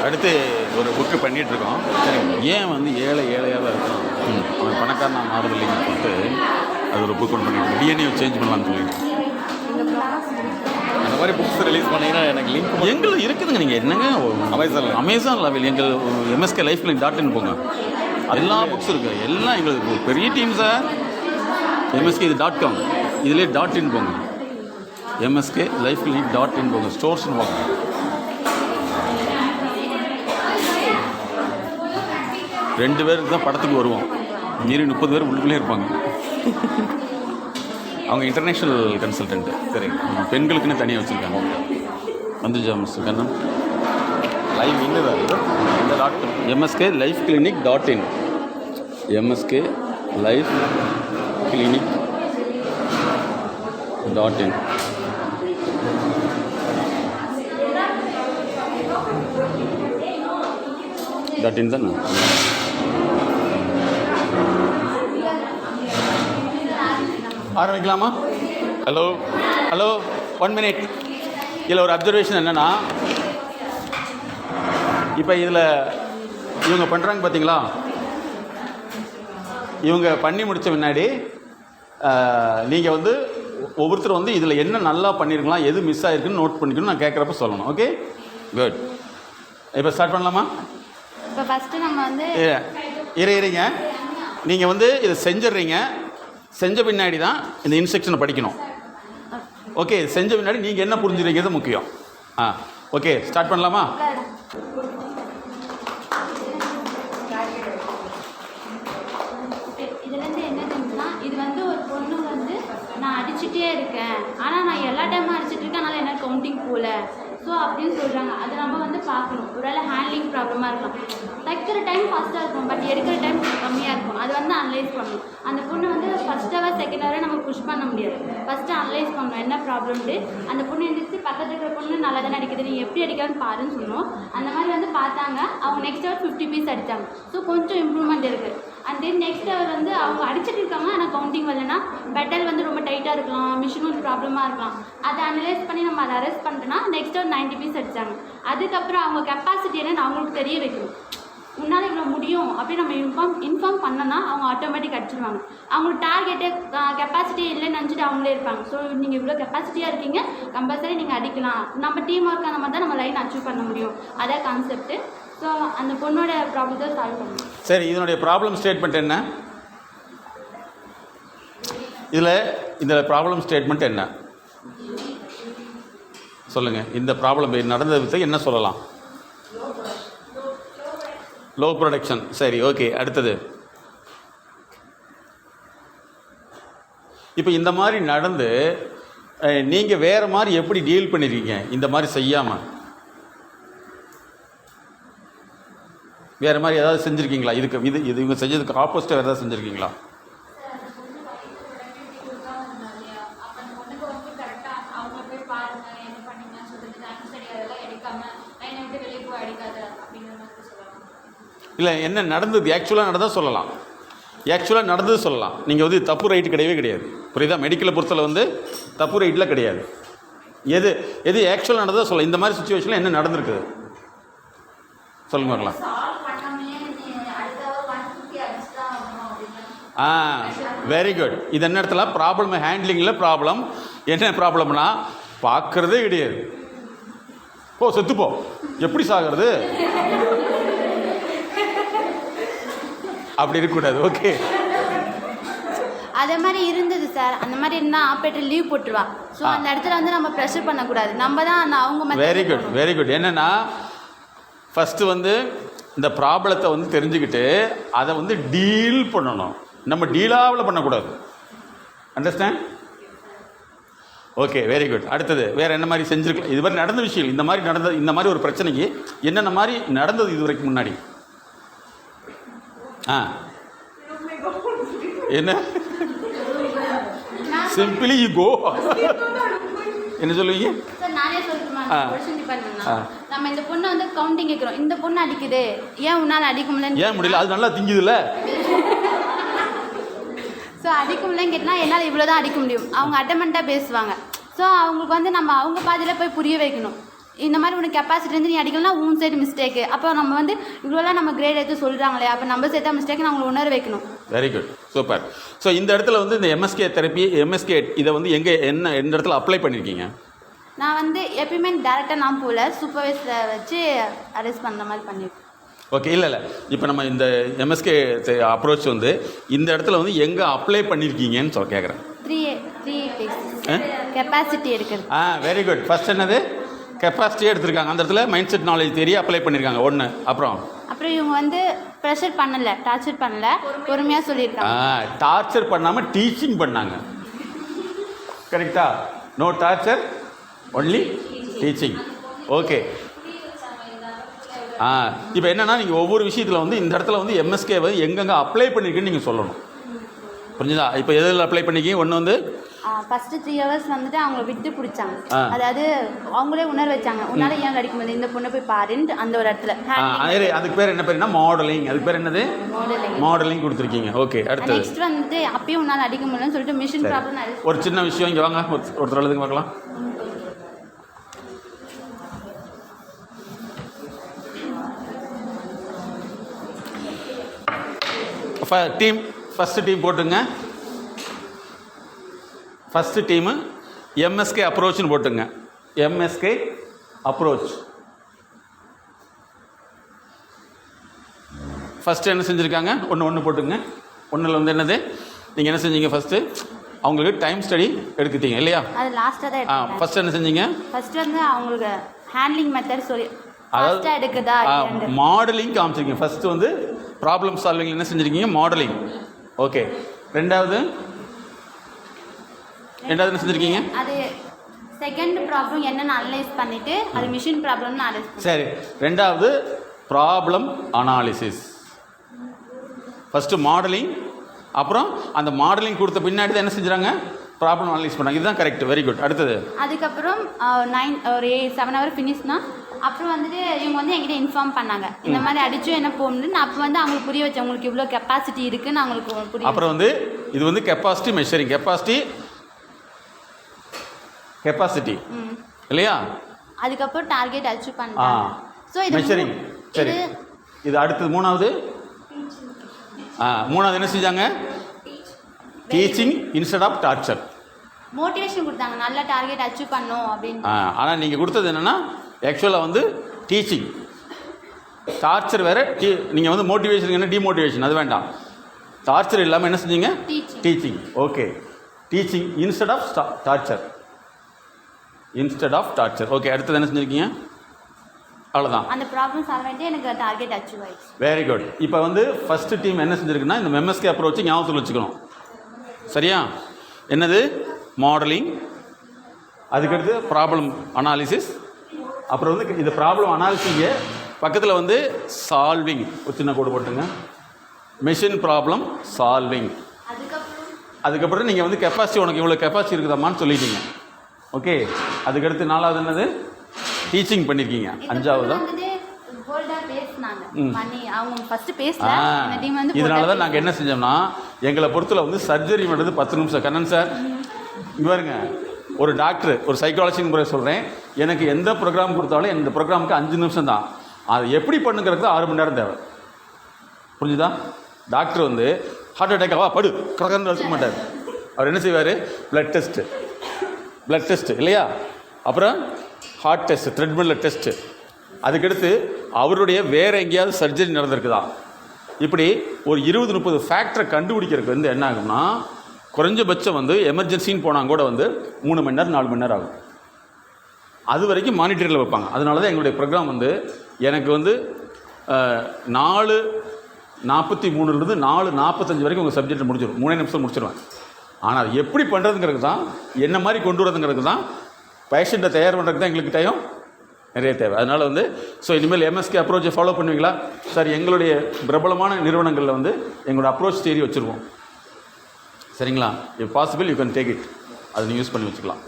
அடுத்து ஒரு புக்கு பண்ணிகிட்ருக்கோம். ஏன் வந்து ஏழையாக தான் இருக்கும், அவன் பணக்காரனா மாறுது இல்லைன்னு சொல்லிட்டு அது ஒரு புக் ஒன்று பண்ணிட்டு டிஎன்ஏ சேஞ்ச் பண்ணலான்னு சொல்லிட்டு அந்த மாதிரி புக்ஸ் ரிலீஸ் பண்ணிங்கன்னா எனக்கு லிங்க் எங்களுக்கு இருக்குதுங்க. நீங்கள் என்னங்க அமேசான் லெவல் எங்கள் எம்எஸ்கே லைஃப் கிளினிக்.in போங்க, எல்லா புக்ஸ் இருக்குது. எல்லாம் எங்களுக்கு பெரிய டீம் சார். எம்எஸ்கே இது .com, இதிலே .in போங்க. எம்எஸ்கே லைஃப் கிளினிக்.in போங்க, ஸ்டோர்ஸ்னு போங்க. ரெண்டு பேருக்கு தான் படத்துக்கு வருவோம், மீறி 30 பேர் உள்ளே இருப்பாங்க. அவங்க இன்டர்நேஷ்னல் கன்சல்டன்ட்டு. சரி, பெண்களுக்குன்னு தனியாக வச்சுருக்காங்க. வந்துஜா மிஸ்டர் கண்ணன். லைவ் இன்னுதான் இந்த dot MSK life clinic .in MSK life clinic .in தானே. ஆரம்பிக்கலாமா? Hello hello 1 minute. இதில் ஒரு அப்சர்வேஷன் என்னென்னா, இப்போ இதில் இவங்க பண்ணுறாங்க பார்த்தீங்களா, இவங்க பண்ணி முடித்த முன்னாடி நீங்கள் வந்து ஒவ்வொருத்தரும் வந்து இதில் என்ன நல்லா பண்ணியிருக்கலாம், எது மிஸ் ஆகிருக்குன்னு நோட் பண்ணிக்கணும். நான் கேட்குறப்ப சொல்லணும். Okay, good. இப்போ ஸ்டார்ட் பண்ணலாமா? இப்போ ஃபஸ்ட்டு நம்ம வந்து இருங்க, நீங்கள் வந்து இதை செஞ்சிடுறீங்க. செஞ்ச பின்னாடி தான் இந்த இன்ஸ்ட்ரக்ஷனை படிக்கணும். ஓகே, செஞ்ச பின்னாடி நீங்கள் என்ன புரிஞ்சுறீங்கிறது முக்கியம். ஓகே, ஸ்டார்ட் பண்ணலாமா? இதுலேருந்து என்ன தெரிஞ்சுன்னா, இது வந்து ஒரு பொண்ணு வந்து நான் அடிச்சுட்டே இருக்கேன், ஆனால் நான் எல்லா டைமும் அடிச்சுட்டு இருக்கேன், அதனால் என்ன கவுண்டிங் போகல. ஸோ அப்படின்னு சொல்கிறாங்க. அதை நம்ம வந்து பார்க்கணும். ஒருவேளை ஹேண்ட்லிங் ப்ராப்ளமாக இருக்கலாம், தைக்கிற டைம் ஃபாஸ்ட்டாக இருக்கும், பட் எடுக்கிற டைம் கம்மியாக இருக்கும். அது வந்து அனலைஸ் பண்ணணும். அந்த பொண்ணு வந்து ஃபஸ்ட் ஹவர் செகண்ட் ஹவரே நம்ம புஷ் பண்ண முடியாது. ஃபஸ்ட்டு அனலைஸ் பண்ணணும் என்ன ப்ராப்ளம்ட்டு. அந்த பொண்ணு எழுந்திரிச்சு பக்கத்தில் இருக்கிற பொண்ணு நல்லா தானே அடிக்குது, நீ எப்படி அடிக்கலான்னு பாருன்னு சொன்னோம். அந்த மாதிரி வந்து பார்த்தாங்க. அவங்க நெக்ஸ்ட் ஹவர் 50 பீஸ் அடித்தாங்க. ஸோ கொஞ்சம் இம்ப்ரூவ்மெண்ட் இருக்குது. அண்ட் தென் நெக்ஸ்ட் ஹவர் வந்து அவங்க அடிச்சுட்டு இருக்காங்க, ஆனால் கவுண்டிங் வரலன்னா பெட்டல் வந்து ரொம்ப டைட்டாக இருக்கலாம், மிஷினும் ப்ராப்ளமாக இருக்கலாம். அதை அனலைஸ் பண்ணி நம்ம அதை அரெஸ்ட் பண்ணிட்டோன்னா நெக்ஸ்ட் ஹவர் 90 பீஸ் அடித்தாங்க. அதுக்கப்புறம் அவங்க கெப்பாசிட்டி என்னன்னு அவங்களுக்கு தெரிய வைக்கணும். முன்னால் இவ்வளோ முடியும் அப்படின்னு நம்ம இன்ஃபார்ம் பண்ணோன்னா அவங்க ஆட்டோமேட்டிக் அடிச்சிடுவாங்க. அவங்களுக்கு டார்கெட்டே கெப்பாசிட்டியே இல்லைன்னு நினச்சிட்டு அவங்களே இருப்பாங்க. ஸோ நீங்கள் இவ்வளோ கெப்பாசிட்டியாக இருக்கீங்க, கம்பல்சரி நீங்கள் அடிக்கலாம். நம்ம டீம் ஒர்க் அந்த மாதிரி தான் நம்ம லைன் அச்சீவ் பண்ண முடியும். அதான் கான்செப்ட்டு. ஸோ அந்த பொண்ணோட ப்ராப்ளத்தை சால்வ் பண்ணணும். சரி, இதனுடைய ப்ராப்ளம் ஸ்டேட்மெண்ட் என்ன? இதில் ப்ராப்ளம் ஸ்டேட்மெண்ட் என்ன சொல்லுங்கள். இந்த ப்ராப்ளம் நடந்ததுக்கு என்ன சொல்லலாம்? Low production. சரி, ஓகே. அடுத்தது, இப்போ இந்த மாதிரி நடந்து நீங்கள் வேறு மாதிரி எப்படி டீல் பண்ணியிருக்கீங்க? இந்த மாதிரி செய்யாமல் வேறு மாதிரி ஏதாவது செஞ்சுருக்கீங்களா? இது இவங்க செஞ்சதுக்கு ஆப்போசிட்டாக வேறு ஏதாவது செஞ்சுருக்கீங்களா? இல்லை, என்ன நடந்தது ஆக்சுவலாக நடந்தால் சொல்லலாம். ஆக்சுவலாக நடந்தது சொல்லலாம். நீங்கள் வந்து தப்பு ரைட்டு கிடையவே கிடையாது. புரியுதா? மெடிக்கலை பொறுத்தல வந்து தப்பு ரைட்டில் கிடையாது. எது ஆக்சுவலாக நடந்ததாக சொல்லலாம். இந்த மாதிரி சுச்சுவேஷனில் என்ன நடந்திருக்குது சொல்லுங்க பார்க்கலாம். Very good. இது என்ன இடத்துல ப்ராப்ளம்? ஹேண்ட்லிங்கில் ப்ராப்ளம். என்ன ப்ராப்ளம்னா பார்க்குறதே கிடையாது. செத்துப்போ, எப்படி சாகிறது அப்படி இருக்கக்கூடாது. ஓகே, அதே மாதிரி இருந்தது சார். அந்த மாதிரி இருந்தால் ஆப்ரேட்டர் லீவ் போட்டுருவா. ஸோ அந்த இடத்துல வந்து நம்ம ப்ரெஷர் பண்ணக்கூடாது. நம்ம தான் அந்த அவங்க. Very good, very good. என்னென்னா ஃபஸ்ட்டு வந்து இந்த ப்ராப்ளத்தை வந்து தெரிஞ்சுக்கிட்டு அதை வந்து டீல் பண்ணணும். நம்ம டீலாவில் பண்ணக்கூடாது. அண்டர்ஸ்டாண்ட்? Okay, very good. அடுத்தது வேறு என்ன மாதிரி செஞ்சுருக்கலாம்? இது மாதிரி நடந்த விஷயம், இந்த மாதிரி ஒரு பிரச்சனைக்கு என்னென்ன மாதிரி நடந்தது இது வரைக்கும் முன்னாடி? என்ன? Simply you go. என்ன சொல்லுவீங்க? நானே சொல்லுமா, நம்ம இந்த பொண்ணை வந்து கவுண்டிங் கேட்குறோம். இந்த பொண்ணு அடிக்குது, ஏன் உன்னால் அடிக்க முடியல? ஏன் முடியல? அது நல்லா திங்குதுல்ல. ஸோ அடிக்க முடியலன்னு கேட்டால் என்னால் இவ்வளோ தான் அடிக்க முடியும். அவங்க அட்டமெண்ட்டாக பேசுவாங்க. ஸோ அவங்களுக்கு வந்து நம்ம அவங்க பாதியில் போய் புரிய வைக்கணும். இந்த மாதிரி உனக்கு கெப்பாசிட்டி இருந்து நீ அடிக்கலாம், உன் சைடு மிஸ்டேக்கு. அப்போ நம்ம வந்து இவ்வளோலாம் நம்ம கிரேட் எடுத்து சொல்கிறாங்களே, அப்போ நம்ம சைடு தான் மிஸ்டேக், அவங்களை உணர வைக்கணும். Very good, super. ஸோ இந்த இடத்துல வந்து இந்த எம்எஸ்கே தெரப்பி, எம்எஸ்கே இதை வந்து எந்த இடத்துல அப்ளை பண்ணியிருக்கீங்க? நான் வந்து எப்பயுமே டேரெக்டாக நான் போகல, சூப்பர்வைசரை வச்சு அரெஸ்ட் பண்ணுற மாதிரி பண்ணியிருக்கேன். ஓகே, இல்லை இப்போ நம்ம இந்த எம்எஸ்கே அப்ரோச் வந்து இந்த இடத்துல வந்து எங்கே அப்ளை பண்ணியிருக்கீங்கன்னு கேட்குறேன். 3 கெப்பாசிட்டி இருக்குது. Very good. ஃபர்ஸ்ட் என்னது? கெப்பாசிட்டியே எடுத்திருக்காங்க. அந்த இடத்துல மைண்ட் செட் நாலேஜ் தெரிய அப்ளை பண்ணியிருக்காங்க. ஒன்று. அப்புறம் இவங்க வந்து ப்ரெஷர் பண்ணலை, டார்ச்சர் பண்ணலை, பொறுமையாக சொல்லியிருக்காங்க. டார்ச்சர் பண்ணாமல் டீச்சிங் பண்ணாங்க. கரெக்டா? No torture, only teaching. Okay, இப்போ என்னென்னா நீங்கள் ஒவ்வொரு விஷயத்தில் வந்து இந்த இடத்துல வந்து எம்எஸ்கே வந்து எங்கெங்கே அப்ளை பண்ணியிருக்குன்னு நீங்கள் சொல்லணும். புரிஞ்சுதா? இப்போ எதில் அப்ளை பண்ணிக்கிங்க? ஒன்று வந்து ஃபஸ்ட்டு 3 hours வந்துட்டு அவங்கள விட்டு பிடிச்சாங்க. அதாவது அவங்களே உணர வச்சாங்க, உன்னால ஏன் அடிக்க முடியாது, இந்த பொண்ணை போய் பாருன்ட்டு அந்த ஒரு இடத்துல. அதுக்கு பேர் என்ன பேருன்னா மாடலிங். அதுக்கு பேர் என்னது? மாடலிங் கொடுத்துருக்கீங்க. ஓகே, அடுத்து நெக்ஸ்ட் வந்துட்டு அப்பயும் உன்னால் அடிக்க முடியலன்னு சொல்லிட்டு மிஷின் ப்ராப்ளம். ஒரு சின்ன விஷயம் இங்கே வாங்க, ஒருத்தர் எழுதுங்க பார்க்கலாம். டீம் ஃபஸ்ட்டு டீம் போட்டுங்க. ஃபஸ்ட்டு டீமு எம்எஸ்கே அப்ரோச்னு போட்டுங்க. MSK approach. ஃபஸ்ட்டு என்ன செஞ்சுருக்காங்க? ஒன்று போட்டுங்க. ஒன்றில் வந்து என்னது நீங்கள் என்ன செஞ்சீங்க? ஃபஸ்ட்டு அவங்களுக்கு டைம் ஸ்டடி எடுத்துட்டீங்க இல்லையா? அது லாஸ்ட்டாக தான். ஃபஸ்ட்டு என்ன செஞ்சீங்க? ஃபஸ்ட்டு வந்து அவங்களுக்கு ஹேண்ட்லிங் மெத்தட் சொல்லி அதாவது எடுக்குதா மாடலிங் காமிச்சிருக்கீங்க. ஃபஸ்ட்டு வந்து ப்ராப்ளம் சால்விங் என்ன செஞ்சுருக்கீங்க? மாடலிங். ஓகே, ரெண்டாவது என்ன செஞ்சுருக்கீங்க? அது செகண்ட் ப்ராப்ளம் என்னன்னு அனலைஸ் பண்ணிவிட்டு அது மிஷின் ப்ராப்ளம்னு அனலைஸ். சரி, ரெண்டாவது ப்ராப்ளம் அனாலிசிஸ். ஃபஸ்ட்டு மாடலிங், அப்புறம் அந்த மாடலிங் கொடுத்த பின்னாடி தான் என்ன செஞ்சுறாங்க? ப்ராப்ளம் அனலைஸ் பண்ணாங்க. இதுதான் கரெக்ட், வெரி குட். அடுத்தது அதுக்கப்புறம் 7 hour ஃபினிஷ்னா அப்புறம் வந்துட்டு இவங்க வந்து என்கிட்ட இன்ஃபார்ம் பண்ணாங்க, இந்த மாதிரி அடிச்சும் என்ன போகணுன்னு. நான் அப்போ வந்து அவங்களுக்கு புரிய வச்சேன், உங்களுக்கு இவ்வளோ கெப்பாசிட்டி இருக்குன்னு அவங்களுக்கு புரிய. அப்புறம் வந்து இது வந்து கெப்பாசிட்டி மெஷரிங். கெப்பாசிட்டி இல்லையா? அதுக்கப்புறம் டார்கெட் அச்சீவ் பண்ணாங்க. ஸோ இது மெஷரிங். சரி, இது அடுத்தது மூணாவது. மூணாவது என்ன செஞ்சாங்க? Teaching instead of torture. Motivation கொடுத்தாங்க, நல்ல டார்கெட் அச்சீவ் பண்ணோம் அப்படின்னு. ஆனால் நீங்கள் கொடுத்தது என்னென்னா ஆக்சுவலாக வந்து டீச்சிங். டார்ச்சர் வேறு, நீங்கள் வந்து மோட்டிவேஷன் என்ன டிமோட்டிவேஷன் அது வேண்டாம். டார்ச்சர் இல்லாமல் என்ன செஞ்சீங்க? Teaching. Okay, teaching instead of torture. Okay, அடுத்தது என்ன செஞ்சுருக்கீங்க? அவ்வளோதான். அந்த ப்ராப்ளம் சால்வ் ஆகிட்டு எனக்கு டார்கெட் அச்சீவ் ஆயிடுச்சு. Very good. இப்போ வந்து ஃபஸ்ட்டு டீம் என்ன செஞ்சுருக்குன்னா இந்த எம்எஸ்கே அப்ரோச் ஞாபகத்தில் வச்சுக்கணும். சரியா? என்னது? மாடலிங், அதுக்கடுத்து ப்ராப்ளம் அனாலிசிஸ், அப்புறம் வந்து இந்த ப்ராப்ளம் அனாலிசிங்க பக்கத்தில் வந்து சால்விங். ஒரு சின்ன கோடு போட்டுங்க. Machine problem solving. அதுக்கப்புறம் நீங்கள் வந்து கெப்பாசிட்டி, உனக்கு இவ்வளோ கெப்பாசிட்டி இருக்குதாம்மான்னு சொல்லிட்டீங்க. ஓகே, அதுக்கடுத்து நாலாவது என்னது? டீச்சிங் பண்ணியிருக்கீங்க. அஞ்சாவது தான் இதனால தான் நாங்கள் என்ன செஞ்சோம்னா எங்களை பொறுத்தல வந்து சர்ஜரி பண்ணுறது 10 நிமிஷம். கண்ணன் சார் இங்கே பாருங்க, ஒரு டாக்டர், ஒரு சைக்காலஜின்னு முறை சொல்கிறேன், எனக்கு எந்த ப்ரோக்ராம் கொடுத்தாலும் இந்த ப்ரோக்ராமுக்கு 5 நிமிஷம் தான். அது எப்படி பண்ணுங்கிறது 6 மணி நேரம் தேவை. புரிஞ்சுதா? டாக்டர் வந்து ஹார்ட் அட்டாக்காவா படு கரெக்டாக வச்சுக்க மாட்டார். அவர் என்ன செய்வார்? பிளட் டெஸ்ட்டு இல்லையா? அப்புறம் ஹார்ட் டெஸ்ட், த்ரெட்மில்ல டெஸ்ட்டு. அதுக்கடுத்து அவருடைய வேறு எங்கேயாவது சர்ஜரி நடந்திருக்குதா, இப்படி ஒரு 20-30 ஃபேக்டரை கண்டுபிடிக்கிறதுக்கு வந்து என்ன ஆகும்னா குறைஞ்சபட்சம் வந்து எமர்ஜென்சின்னு போனால் கூட வந்து 3 மணி நேரம் 4 மணி நேரம் ஆகும். அது வரைக்கும் மானிட்டரில் வைப்பாங்க. அதனால தான் எங்களுடைய ப்ரோக்ராம் வந்து எனக்கு வந்து 4:43 4:45 வரைக்கும் உங்கள் சப்ஜெக்ட் முடிச்சிடும். 3 நிமிஷம் முடிச்சிடுவேன். ஆனால் அது எப்படி பண்ணுறதுங்கிறது தான், என்ன மாதிரி கொண்டு வரதுங்கிறது தான், பேஷண்ட்டை தயார் பண்ணுறதுக்கு தான் எங்களுக்கு டைம் நிறைய தேவை. அதனால் வந்து இனிமேல் எம்எஸ்கே அப்ரோச்சை ஃபாலோ பண்ணுவீங்களா? சார், எங்களுடைய பிரபலமான நிறுவனங்களில் வந்து எங்களோட அப்ரோச் தேரி வச்சுருவோம். சரிங்களா? If possible you can take it. அதை நீங்கள் யூஸ் பண்ணி வச்சுக்கலாம்.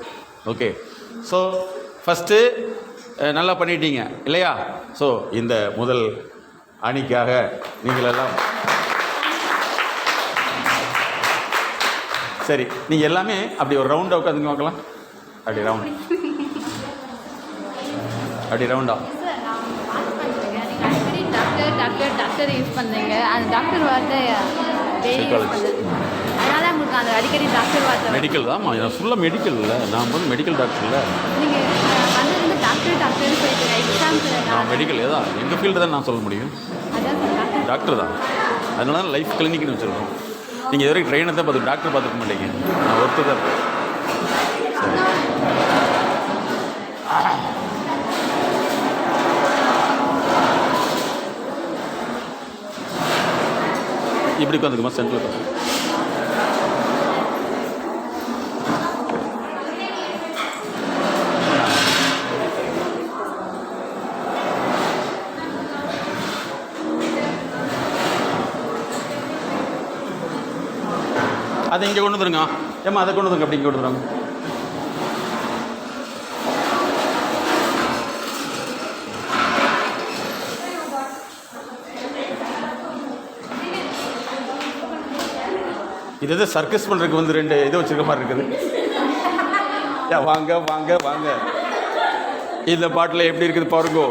ஓகே, ஃபஸ்ட்டு நல்லா பண்ணிட்டீங்க இல்லையா? இந்த முதல் அணிக்காக நீங்கள் எல்லாம் சரி, நீங்கள் எல்லாமே அப்படி ஒரு ரவுண்டாக உட்காந்துங்க பார்க்கலாம். அப்படி ரவுண்டா டாக்டர் யூஸ் பண்ணுறீங்க. அந்த டாக்டர் வார்த்தை அதனால உங்களுக்கு அந்த அடிக்கடி டாக்டர் வார்த்தை. மெடிக்கல் தான், நான் ஃபுல்லாக மெடிக்கல் இல்லை, நான் வந்து மெடிக்கல் டாக்டர் இல்லை. நீங்கள் வந்து டாக்டர்னு சொல்லிட்டு எக்ஸாம்பிள் நான் மெடிக்கல் ஏதா எங்கள் ஃபீல்டு தான் நான் சொல்ல முடியும். டாக்டர் தான். அதனால தான் லைஃப் கிளினிக்னு வச்சுருக்கோம். நீங்கள் இது வரைக்கும் ட்ரெயினை தான் பார்த்து டாக்டர் பார்த்துக்க மாட்டீங்க. நான் ஒருத்தர் தான் இருக்கேன். இப்படி உட்காந்துக்குமா சென்டரில் பார்த்து. அதை இங்கே கொண்டு வந்துருங்க. ஏம்மா அதை கொண்டு வந்துருங்க, அப்படி இங்கே கொண்டு வந்துருங்க. இது எது சர்க்கஸ் பண்ணுறதுக்கு வந்து 2 இது வச்சுருக்க மாதிரி இருக்குது. வாங்க வாங்க வாங்க. இந்த பாட்டில் எப்படி இருக்குது பாருங்கோ.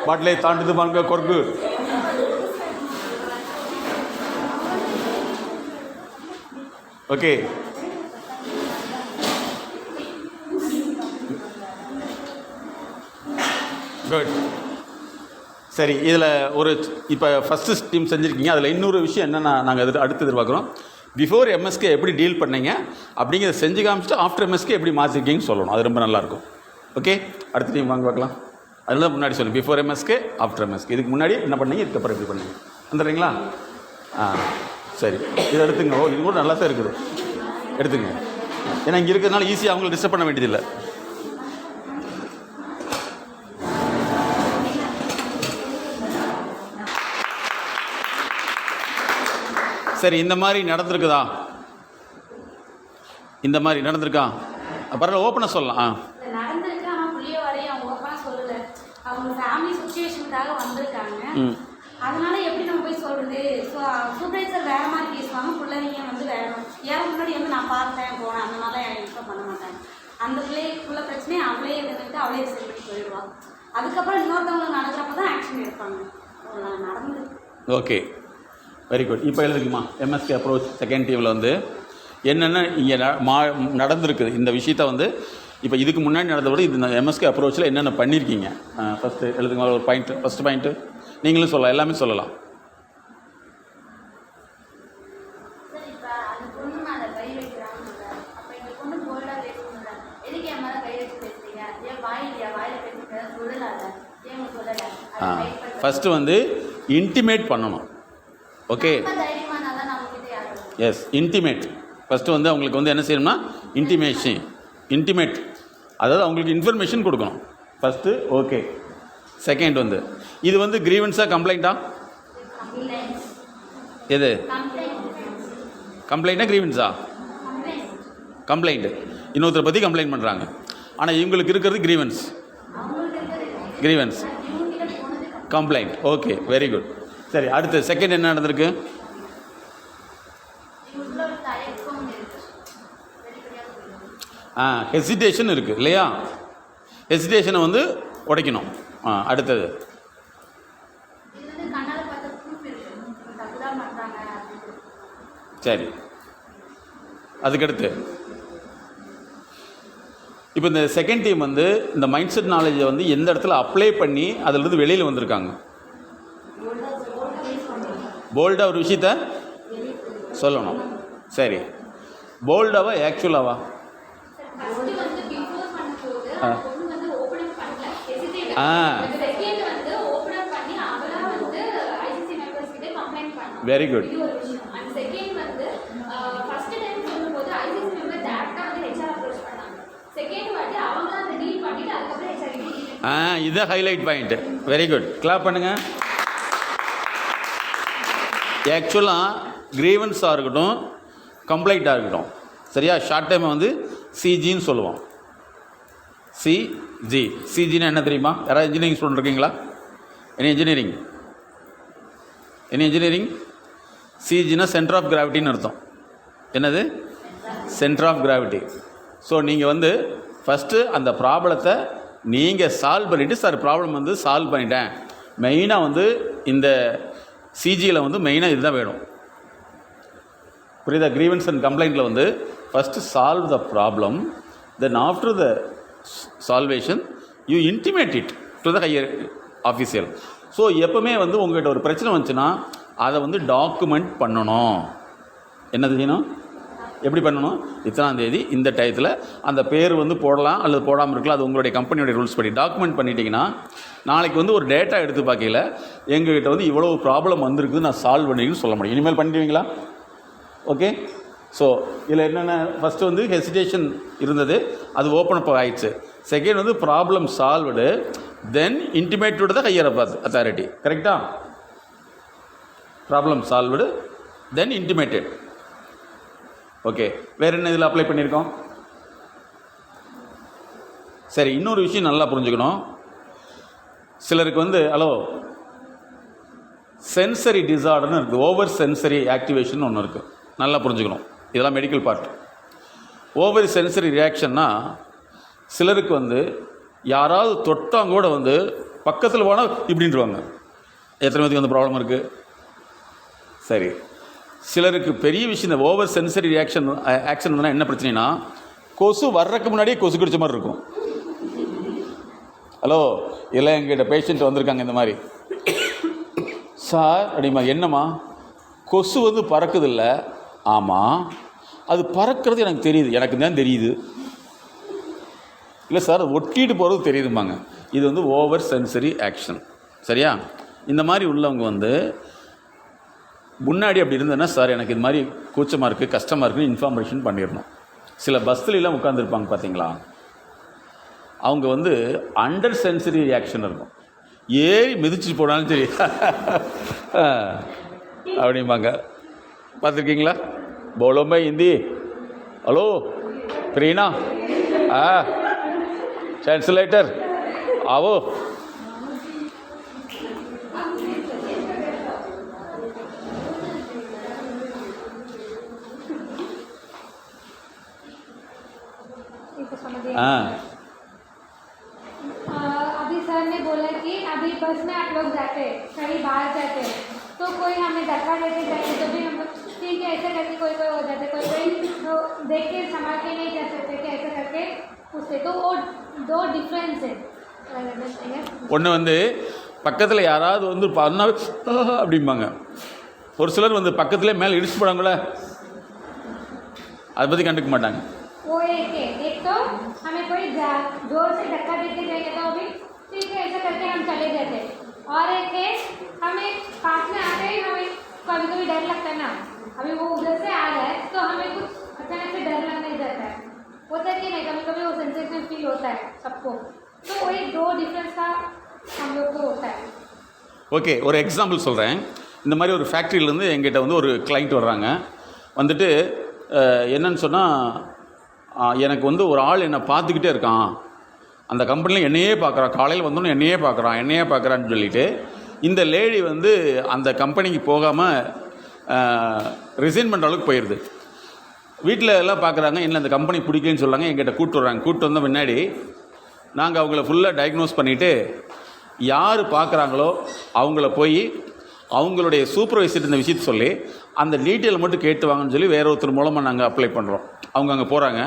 பாட்டிலே தாண்டுது பாருங்க கொர்க்கு. Okay, good. சரி, இதில் ஒரு இப்போ ஃபஸ்ட்டு டீம் செஞ்சுருக்கீங்க. அதில் இன்னொரு விஷயம் என்னென்னா நாங்கள் அடுத்து எதிர்பார்க்குறோம். பிஃபோர் எம்எஸ்கே எப்படி டீல் பண்ணீங்க அப்படிங்கிறத செஞ்சு காமிச்சிட்டு ஆஃப்டர் எம்எஸ்கே எப்படி மாற்றிருக்கீங்கன்னு சொல்லணும். அது ரொம்ப நல்லாயிருக்கும். ஓகே, அடுத்த டீம் வாங்க பார்க்கலாம். அதுதான் முன்னாடி சொல்லணும். Before MSK, after MSK. இதுக்கு முன்னாடி என்ன பண்ணீங்க, இதுக்கப்புறம் எப்படி பண்ணீங்க வந்துடுறீங்களா? சரி, இதை எடுத்துங்க. இது கூட நல்லா தான் இருக்குது, எடுத்துங்க. ஏன்னா இங்கே இருக்கிறதுனால ஈஸியாக அவங்களை டிஸ்டர்ப் பண்ண வேண்டியதில்லை. சரி, இந்த மாதிரி நடந்திருக்குதா? இந்த மாதிரி நடந்திருக்கா? பரவாயில்ல, ஓப்பனாக சொல்லலாம். நடந்திருக்கு. ஆனால் புள்ளிய வரையும் அவங்க ஓப்பனாக சொல்லலை. அவங்க ஃபேமிலி சுச்சுவேஷனுக்காக வந்திருக்காங்க. அதனால எப்படி நம்ம போய் சொல்றது? ஸோ சூப்பர்வைசர் வேற மாதிரி பேசுவாங்க, பிள்ளைங்க வந்து வேற ஏன் முன்னாடி வந்து நான் பார்த்தேன் போனேன் அந்த மாதிரிலாம் இன்ஃபார்ம் பண்ண மாட்டாங்க. அந்த பிள்ளைக்குள்ள பிரச்சனையை அவளே எடுத்துட்டு அவளே சரி பண்ணி போயிடுவாங்க. அதுக்கப்புறம் இன்னொருத்தவங்களுக்கு நடக்கிறப்ப தான் ஆக்ஷன் எடுப்பாங்க. நடந்துருக்கு. Okay, very good. இப்போ எழுதுக்குமா எம்எஸ்கே அப்ரோச் செகண்ட் டீமில் வந்து என்னென்ன இங்கே நடந்திருக்குது இந்த விஷயத்த வந்து இப்போ இதுக்கு முன்னாடி நடந்த விட இது எம்எஸ்கே அப்ரோச்சில் என்னென்ன பண்ணியிருக்கீங்க ஃபஸ்ட்டு எழுதுங்க. ஒரு பாயிண்ட்டு, ஃபஸ்ட்டு பாயிண்ட்டு நீங்களும் சொல்லலாம், எல்லாமே சொல்லலாம். ஃபஸ்ட்டு வந்து இன்டிமேட் பண்ணணும். Okay, S, intimate. ஃபஸ்ட்டு வந்து அவங்களுக்கு வந்து என்ன செய்யணும்னா இன்டிமேட், அதாவது அவங்களுக்கு இன்ஃபர்மேஷன் கொடுக்கணும் ஃபஸ்ட்டு. ஓகே, செகண்ட் வந்து இது வந்து கிரீவன்ஸா கம்ப்ளைண்ட்டா? எது கம்ப்ளைண்ட்டா கிரீவன்ஸா? கம்ப்ளைண்ட்டு. இன்னொருத்தரை பற்றி கம்ப்ளைண்ட் பண்ணுறாங்க. ஆனால் இவங்களுக்கு இருக்கிறது grievance complaint. Okay, very good. சரி, அடுத்து செகண்ட் என்ன நடந்திருக்கு? ஹெசிடேஷன் இருக்குது இல்லையா? ஹெசிடேஷனை வந்து உடைக்கணும். அடுத்தது சரி, அதுக்கடுத்து இப்போ இந்த செகண்ட் டீம் வந்து இந்த மைண்ட் செட் நாலேஜை வந்து எந்த இடத்துல அப்ளை பண்ணி அதிலிருந்து வெளியில் வந்திருக்காங்க? போல்டாக ஒரு விஷயத்த சொல்லணும். சரி, போல்டாவா ஆக்சுவலாவா? Very good. இது highlight point. Very good, clap பண்ணுங்க. ஆக்சுவலாக கிரீவன்ஸாக இருக்கட்டும், கம்ப்ளைண்ட்டாக இருக்கட்டும், சரியா? ஷார்ட் டைமை வந்து சிஜின்னு சொல்லுவோம். சிஜின்னா என்ன தெரியுமா? யாராவது இன்ஜினியரிங் ஸ்டூடெண்ட் இருக்கீங்களா? என்ன இன்ஜினியரிங்? சிஜினா சென்டர் ஆஃப் கிராவிட்டின்னு அர்த்தம். என்னது? Centre of gravity. ஸோ நீங்கள் வந்து ஃபஸ்ட்டு அந்த ப்ராப்ளத்தை நீங்கள் சால்வ் பண்ணிவிட்டு, சார் ப்ராப்ளம் வந்து சால்வ் பண்ணிட்டேன். மெயினாக வந்து இந்த சிஜியில் வந்து மெயினாக இதுதான் வேணும். புரியுதா? கிரீவன்ஸ் அண்ட் கம்ப்ளைண்ட்டில் வந்து first solve the problem, then after the salvation you intimate it to the higher official. So எப்போவுமே வந்து உங்கள்கிட்ட ஒரு பிரச்சனை வந்துச்சுன்னா அதை வந்து டாக்குமெண்ட் பண்ணணும். என்ன செய்யணும்? எப்படி பண்ணணும்? இத்தனாம் தேதி இந்த டயத்தில் அந்த பேர் வந்து போடலாம் அல்லது போடாமல் இருக்கலாம், அது உங்களுடைய கம்பெனியோடைய ரூல்ஸ் படி டாக்குமெண்ட் பண்ணிட்டீங்கன்னா நாளைக்கு வந்து ஒரு டேட்டா எடுத்து பார்க்கல எங்ககிட்ட வந்து இவ்வளோ ப்ராப்ளம் வந்திருக்கு, நான் சால்வ் பண்ணிக்கணும்னு சொல்ல முடியும். இனிமேல் பண்ணிடுவீங்களா? ஓகே. ஸோ இதில் என்னென்ன, ஃபஸ்ட்டு வந்து ஹெசிடேஷன் இருந்தது, அது ஓப்பன் அப் ஆயிடுச்சு. செகண்ட் வந்து problem solved, then intimate to the higher authority. கரெக்டாக? ப்ராப்ளம் சால்வ்டு, தென் இன்டிமேட்டட். ஓகே, வேறு என்ன இதில் அப்ளை பண்ணியிருக்கோம்? சரி, இன்னொரு விஷயம் நல்லா புரிஞ்சுக்கணும். சிலருக்கு வந்து சென்சரி டிசார்டர்னு இருக்குது, ஓவர் சென்சரி ஆக்டிவேஷன் ஒன்று இருக்குது. நல்லா புரிஞ்சுக்கணும், இதெல்லாம் மெடிக்கல் பார்ட். ஓவர் சென்சரி ரியாக்ஷன்னா சிலருக்கு வந்து யாராவது தொட்டாங்க கூட வந்து பக்கத்தில் போனால் இப்படின்ட்டுருவாங்க. எத்தனை பேருக்கு அந்த ப்ராப்ளம் இருக்குது? சரி, சிலருக்கு பெரிய விஷயம் இந்த ஓவர் சென்சரி ஆக்ஷன் என்ன பிரச்சனைனா, கொசு வர்றதுக்கு முன்னாடியே கொசு கடிச்ச மாதிரி இருக்கும். இல்லை எங்கிட்ட பேஷண்ட் வந்திருக்காங்க இந்த மாதிரி, சார் அப்படிமா, என்னம்மா கொசு வந்து பறக்குதில்ல? ஆமாம், அது பறக்கிறது எனக்கு தெரியுது, எனக்கு தான் தெரியுது. இல்லை சார், அது ஒட்டிட்டு போகிறது தெரியுதும்பாங்க. இது வந்து ஓவர் சென்சரி ஆக்ஷன். சரியா? இந்த மாதிரி உள்ளவங்க வந்து முன்னாடி அப்படி இருந்ததுன்னா, சார் எனக்கு இது மாதிரி கூச்சமாக இருக்குது, கஷ்டமாக இருக்குன்னு இன்ஃபார்மேஷன் பண்ணிடணும். சில பஸ்ஸுலாம் உட்காந்துருப்பாங்க பார்த்தீங்களா, அவங்க வந்து அண்டர் சென்சரி ரியாக்ஷன் இருக்கும். ஏறி மிதிச்சு போனாலும் சரி அப்படிம்பாங்க. பார்த்துருக்கீங்களா? போலோம்பா ஹிந்தி. ஹலோ प्रीना, ट्रांसलेटर आओ. अभी सर ने बोला कि अभी बस में आप लोग जाते हैं, कहीं बाहर जाते हैं, तो कोई हमें धक्का देके जाए तो भी हम ठीक है ऐसे करके कोई कोई हो जाते, कोई कोई तो देख के संभाल के नहीं जा सकते कि ऐसे करके उससे, तो वो दो डिफरेंस है. ஒன்று வந்து பக்கத்தில் யாராவது வந்து பண்ணா அப்படிம்பாங்க. ஒரு சிலர் வந்து பக்கத்துலேயே மேலே இடிச்சு போடாங்களே, அதை பற்றி கண்டுக்க மாட்டாங்க. वो एक तो हमें कोई जोर से धक्का देके जाएंगे तो अभी ठीक है ऐसा करके हम चले जाते, और एक है हमें पास में आते ही हमें कभी कभी डर लगता है ना, अभी वो उधर से आ रहा है तो हमें कुछ अचानक से डर लगने जाता है, होता है कि नहीं, कभी कभी वो सेंसेशन फील होता है सबको, तो वो एक दो डिफरेंस का हम लोग को होता है. ஓகே, ஒரு எக்ஸாம்பிள் சொல்கிறேன். இந்த மாதிரி ஒரு ஃபேக்ட்ரியிலேருந்து எங்கிட்ட வந்து ஒரு கிளைண்ட் வர்றாங்க. வந்துட்டு என்னன்னு சொன்னால், எனக்கு வந்து ஒரு ஆள் என்னை பார்த்துக்கிட்டே இருக்கான், அந்த கம்பெனியில் என்னையே பார்க்குறான், காலையில் வந்தோன்னே என்னையே பார்க்குறான்னு சொல்லிவிட்டு இந்த லேடி வந்து அந்த கம்பெனிக்கு போகாமல் ரிசைன் பண்ணுற அளவுக்கு போயிடுது. வீட்டில் எல்லாம் பார்க்குறாங்க, இல்லை அந்த கம்பெனி பிடிக்கலன்னு சொல்கிறாங்க. எங்கிட்ட கூப்பிட்டு வர்றாங்க. கூப்பிட்டு வந்த முன்னாடி நாங்கள் அவங்கள ஃபுல்லாக டயக்னோஸ் பண்ணிவிட்டு யார் பார்க்குறாங்களோ அவங்கள போய் அவங்களுடைய சூப்பர்வைசர் இந்த விஷயத்தை சொல்லி அந்த டீட்டெயில் மட்டும் கேட்டு வாங்கன்னு சொல்லி வேற ஒருத்தர் மூலமாக நாங்கள் அப்ளை பண்ணுறோம். அவங்க அங்கே போகிறாங்க,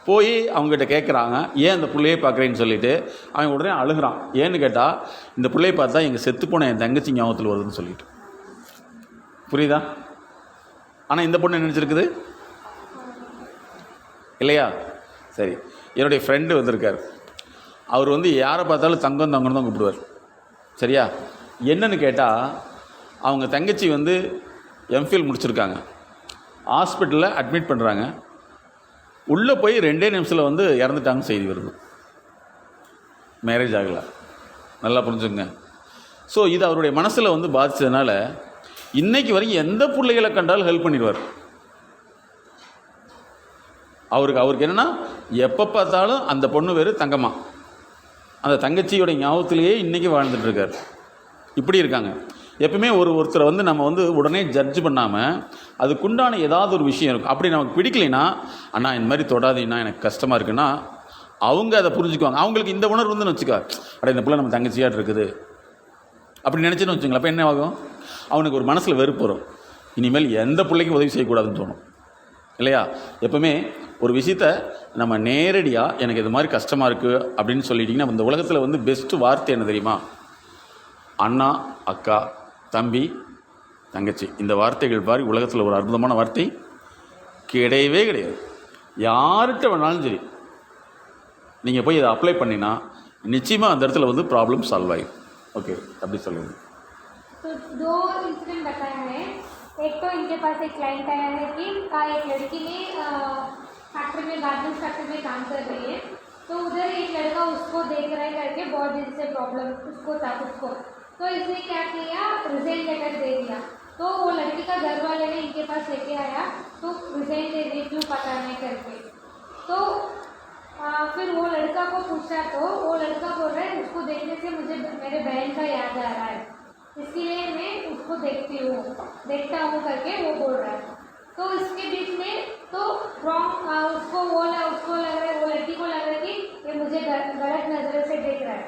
போய் அவங்ககிட்ட கேட்குறாங்க, ஏன் அந்த பிள்ளையே பார்க்குறேன்னு சொல்லிவிட்டு அவன் உடனே அழுகிறான். ஏன்னு கேட்டால், இந்த பிள்ளையை பார்த்தா எங்கள் செத்துப்போன என் தங்கச்சி ஞாபகத்தில் வருதுன்னு சொல்லிட்டு. புரியுதா? ஆனால் இந்த பொண்ணு நினச்சிருக்குது இல்லையா? சரி, என்னுடைய ஃப்ரெண்டு வந்திருக்கார். அவர் வந்து யாரை பார்த்தாலும் தங்கம் தங்கன்னு தான் கூப்பிடுவார். சரியா? என்னன்னு கேட்டால், அவங்க தங்கச்சி வந்து எம்ஃபில் முடிச்சிருக்காங்க, ஹாஸ்பிட்டலில் அட்மிட் பண்ணுறாங்க. உள்ளே போய் 2 நிமிஷத்தில் வந்து இறந்துட்டாங்க செய்தி வருது. மேரேஜ் ஆகலை. நல்லா புரிஞ்சுங்க. ஸோ இது அவருடைய மனசில் வந்து பாதித்ததுனால இன்றைக்கு வரைக்கும் எந்த பிள்ளைகளை கண்டாலும் ஹெல்ப் பண்ணிடுவார். அவருக்கு என்னென்னா, எப்போ பார்த்தாலும் அந்த பொண்ணு வேறு தங்கம்மா, அந்த தங்கச்சியோட ஞாபகத்திலேயே இன்றைக்கி வாழ்ந்துட்டுருக்கார். இப்படி இருக்காங்க. எப்பவுமே ஒருத்தரை வந்து நம்ம வந்து உடனே ஜட்ஜ் பண்ணாமல் அதுக்குண்டான ஏதாவது ஒரு விஷயம் இருக்கும். அப்படி நமக்கு பிடிக்கலைன்னா, அண்ணா இந்த மாதிரி தொடாதீங்கன்னா எனக்கு கஷ்டமாக இருக்குன்னா அவங்க அதை புரிஞ்சுக்குவாங்க. அவங்களுக்கு இந்த உணர்வு வந்து வச்சுக்கா, அட இந்த பிள்ளை நம்ம தங்கச்சியாட்டு இருக்குது அப்படி நினச்சின்னு வச்சுங்களேன். அப்போ என்ன ஆகும்? அவனுக்கு ஒரு மனசில் வெறுப்பு வரும். இனிமேல் எந்த பிள்ளைக்கும் உதவி செய்யக்கூடாதுன்னு தோணும் இல்லையா? எப்பவுமே ஒரு விஷயத்த நம்ம நேரடியாக எனக்கு இது மாதிரி கஷ்டமாக இருக்குது அப்படின்னு சொல்லிட்டிங்கன்னா, இந்த உலகத்தில் வந்து பெஸ்ட்டு வார்த்தை என்ன தெரியுமா? அண்ணா, அக்கா, தம்பி, தங்கச்சி. இந்த வார்த்தைகள் பாரு உலகத்தில் ஒரு அற்புதமான வார்த்தை கிடையவே கிடையாது. யார்கிட்ட வேணாலும் சரி நீங்கள் போய் இதை அப்ளை பண்ணினா நிச்சயமாக அந்த இடத்துல வந்து ப்ராப்ளம் சால்வ் ஆகிடும். ஓகே, அப்படி சொல்லுங்கள். तो 2 इंसिडेंट बताए हैं. एक तो इनके पास एक क्लाइंट आया है कि एक लड़की ने फैक्ट्री में, गार्डन फैक्ट्री में काम कर रही है, तो उधर एक लड़का उसको देख रहा है करके बहुत दिन से प्रॉब्लम उसको था खुद को, तो इसने क्या किया, रिजाइन लेटर दे दिया. तो तो वो लड़की का घर वाले ने इनके पास लेके आया तो रिजाइन दे दी क्यों पता नहीं करके। तो फिर वो लड़का को पूछा तो वो लड़का बोल रहा है उसको देखने से मुझे मेरे बहन का याद आ रहा है, इसलिए मैं उसको देखता हूँ करके वो बोल रहा है। तो इसके बीच में तो रॉन्ग उसको लग रहा है, वो लड़की को लग रहा है कि ये मुझे गलत नज़र से देख रहा है,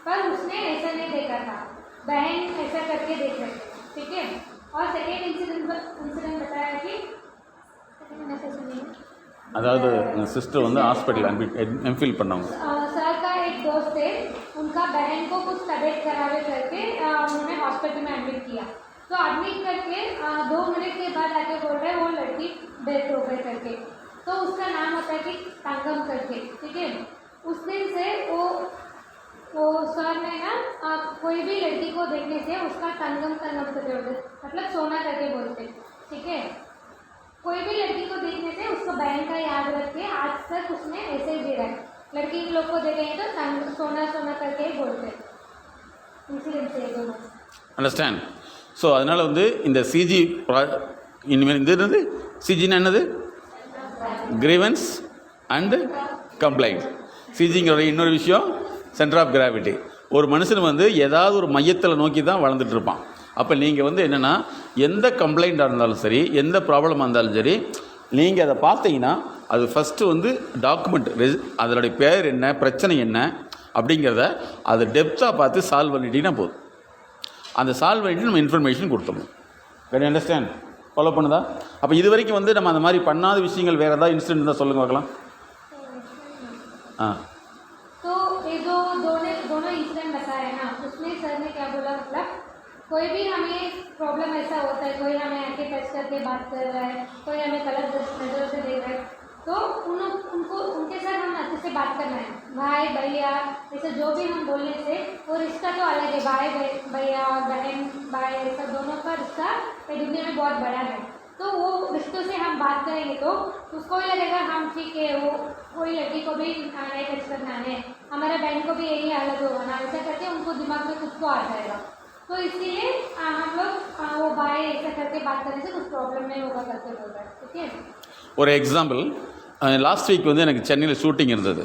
पर उसने ऐसा नहीं देखा था, बहन ऐसा करके देख रहे थे, ठीक है। और सेकेंड इंसिडेंट बताया कि அதாவது சிஸ்டர் வந்து ஹாஸ்பிட்டல் எம்ஃபில் பண்ணாங்க। सर का एक दोस्त है, उनका बहन को कुछ तबीयत खराब है करके उन्होंने हॉस्पिटल में एडमिट किया। तो एडमिट करके 2 मिनट के बाद आके बोल रहे वो लड़की डेथ हो गई करके। तो उसका नाम होता है कि तंगम करके, ठीक है। उस दिन से वो सर ने ना कोई भी लड़की को देखने से उसका तंगम करके बोलते, मतलब सोना करके बोलते, ठीक है। कोई भी लड़की को देखने से उसको बहन का याद रख के आज तक उसने ऐसे ही दिया है। लड़की लोग को देखेंगे तो सोना करके ही बोलते इंसिडेंट से। அண்டர்ஸ்டாண்ட்? ஸோ அதனால் வந்து இந்த சிஜி இனிமேல் இந்த என்னது சிஜின்னா என்னது? Grievance and complaint. சிஜிங்கிற இன்னொரு விஷயம் சென்டர் ஆஃப் கிராவிட்டி. ஒரு மனுஷன் வந்து ஏதாவது ஒரு மையத்தில் நோக்கி தான் வளர்ந்துட்டு இருப்பான். அப்போ நீங்கள் வந்து என்னென்னா எந்த கம்ப்ளைண்ட்டாக இருந்தாலும் சரி, எந்த ப்ராப்ளமாக இருந்தாலும் சரி, நீங்கள் அதை பார்த்தீங்கன்னா அது ஃபஸ்ட்டு வந்து டாக்குமெண்ட் அதனுடைய பேர் என்ன, பிரச்சனை என்ன அப்படிங்கிறத அது டெப்த்தாக பார்த்து சால்வ் பண்ணிட்டீங்கன்னா போதும். அந்த சால்வ் பண்ணிட்டு நம்ம இன்ஃபர்மேஷன் கொடுத்துடணும். Can you understand? ஃபாலோ பண்ணுதா? அப்போ இது வரைக்கும் வந்து நம்ம அந்த மாதிரி பண்ணாத விஷயங்கள் வேறு ஏதாவது இன்சிடென்ட் இருந்தால் சொல்லுங்கள் பார்க்கலாம். तो ये जो दोनों इंसिडेंट बताए ना, उसमें सर ने क्या बोला, मतलब कोई भी हमें प्रॉब्लम ऐसा होता है, कोई हमें आके टच करके बात कर रहा है, कोई हमें गलत नज़रों से देख रहा है, तो उनके साथ हम अच्छे से बात करना है। भाई भैया ऐसे जो भी हम बोलने से वो रिश्ता तो अलग है, भाई भैया और बहन भाई ऐसा दोनों का रिश्ता ये दुनिया में बहुत बड़ा है। तो वो रिश्तों से हम बात करेंगे तो उसको भी लगेगा हम ठीक है, वो कोई लड़की को भी नहीं टच करना है, हमारे बहन को भी यही हालत होगा ना, ऐसा करके उनको दिमाग में कुछ तो आ जाएगा। तो इसीलिए हम लोग वो भाई ऐसा करके बात करने से कुछ प्रॉब्लम नहीं होगा करके बोल रहे हैं, ठीक है। ஒரு எக்ஸாம்பிள், லாஸ்ட் வீக் வந்து எனக்கு சென்னையில் ஷூட்டிங் இருந்தது,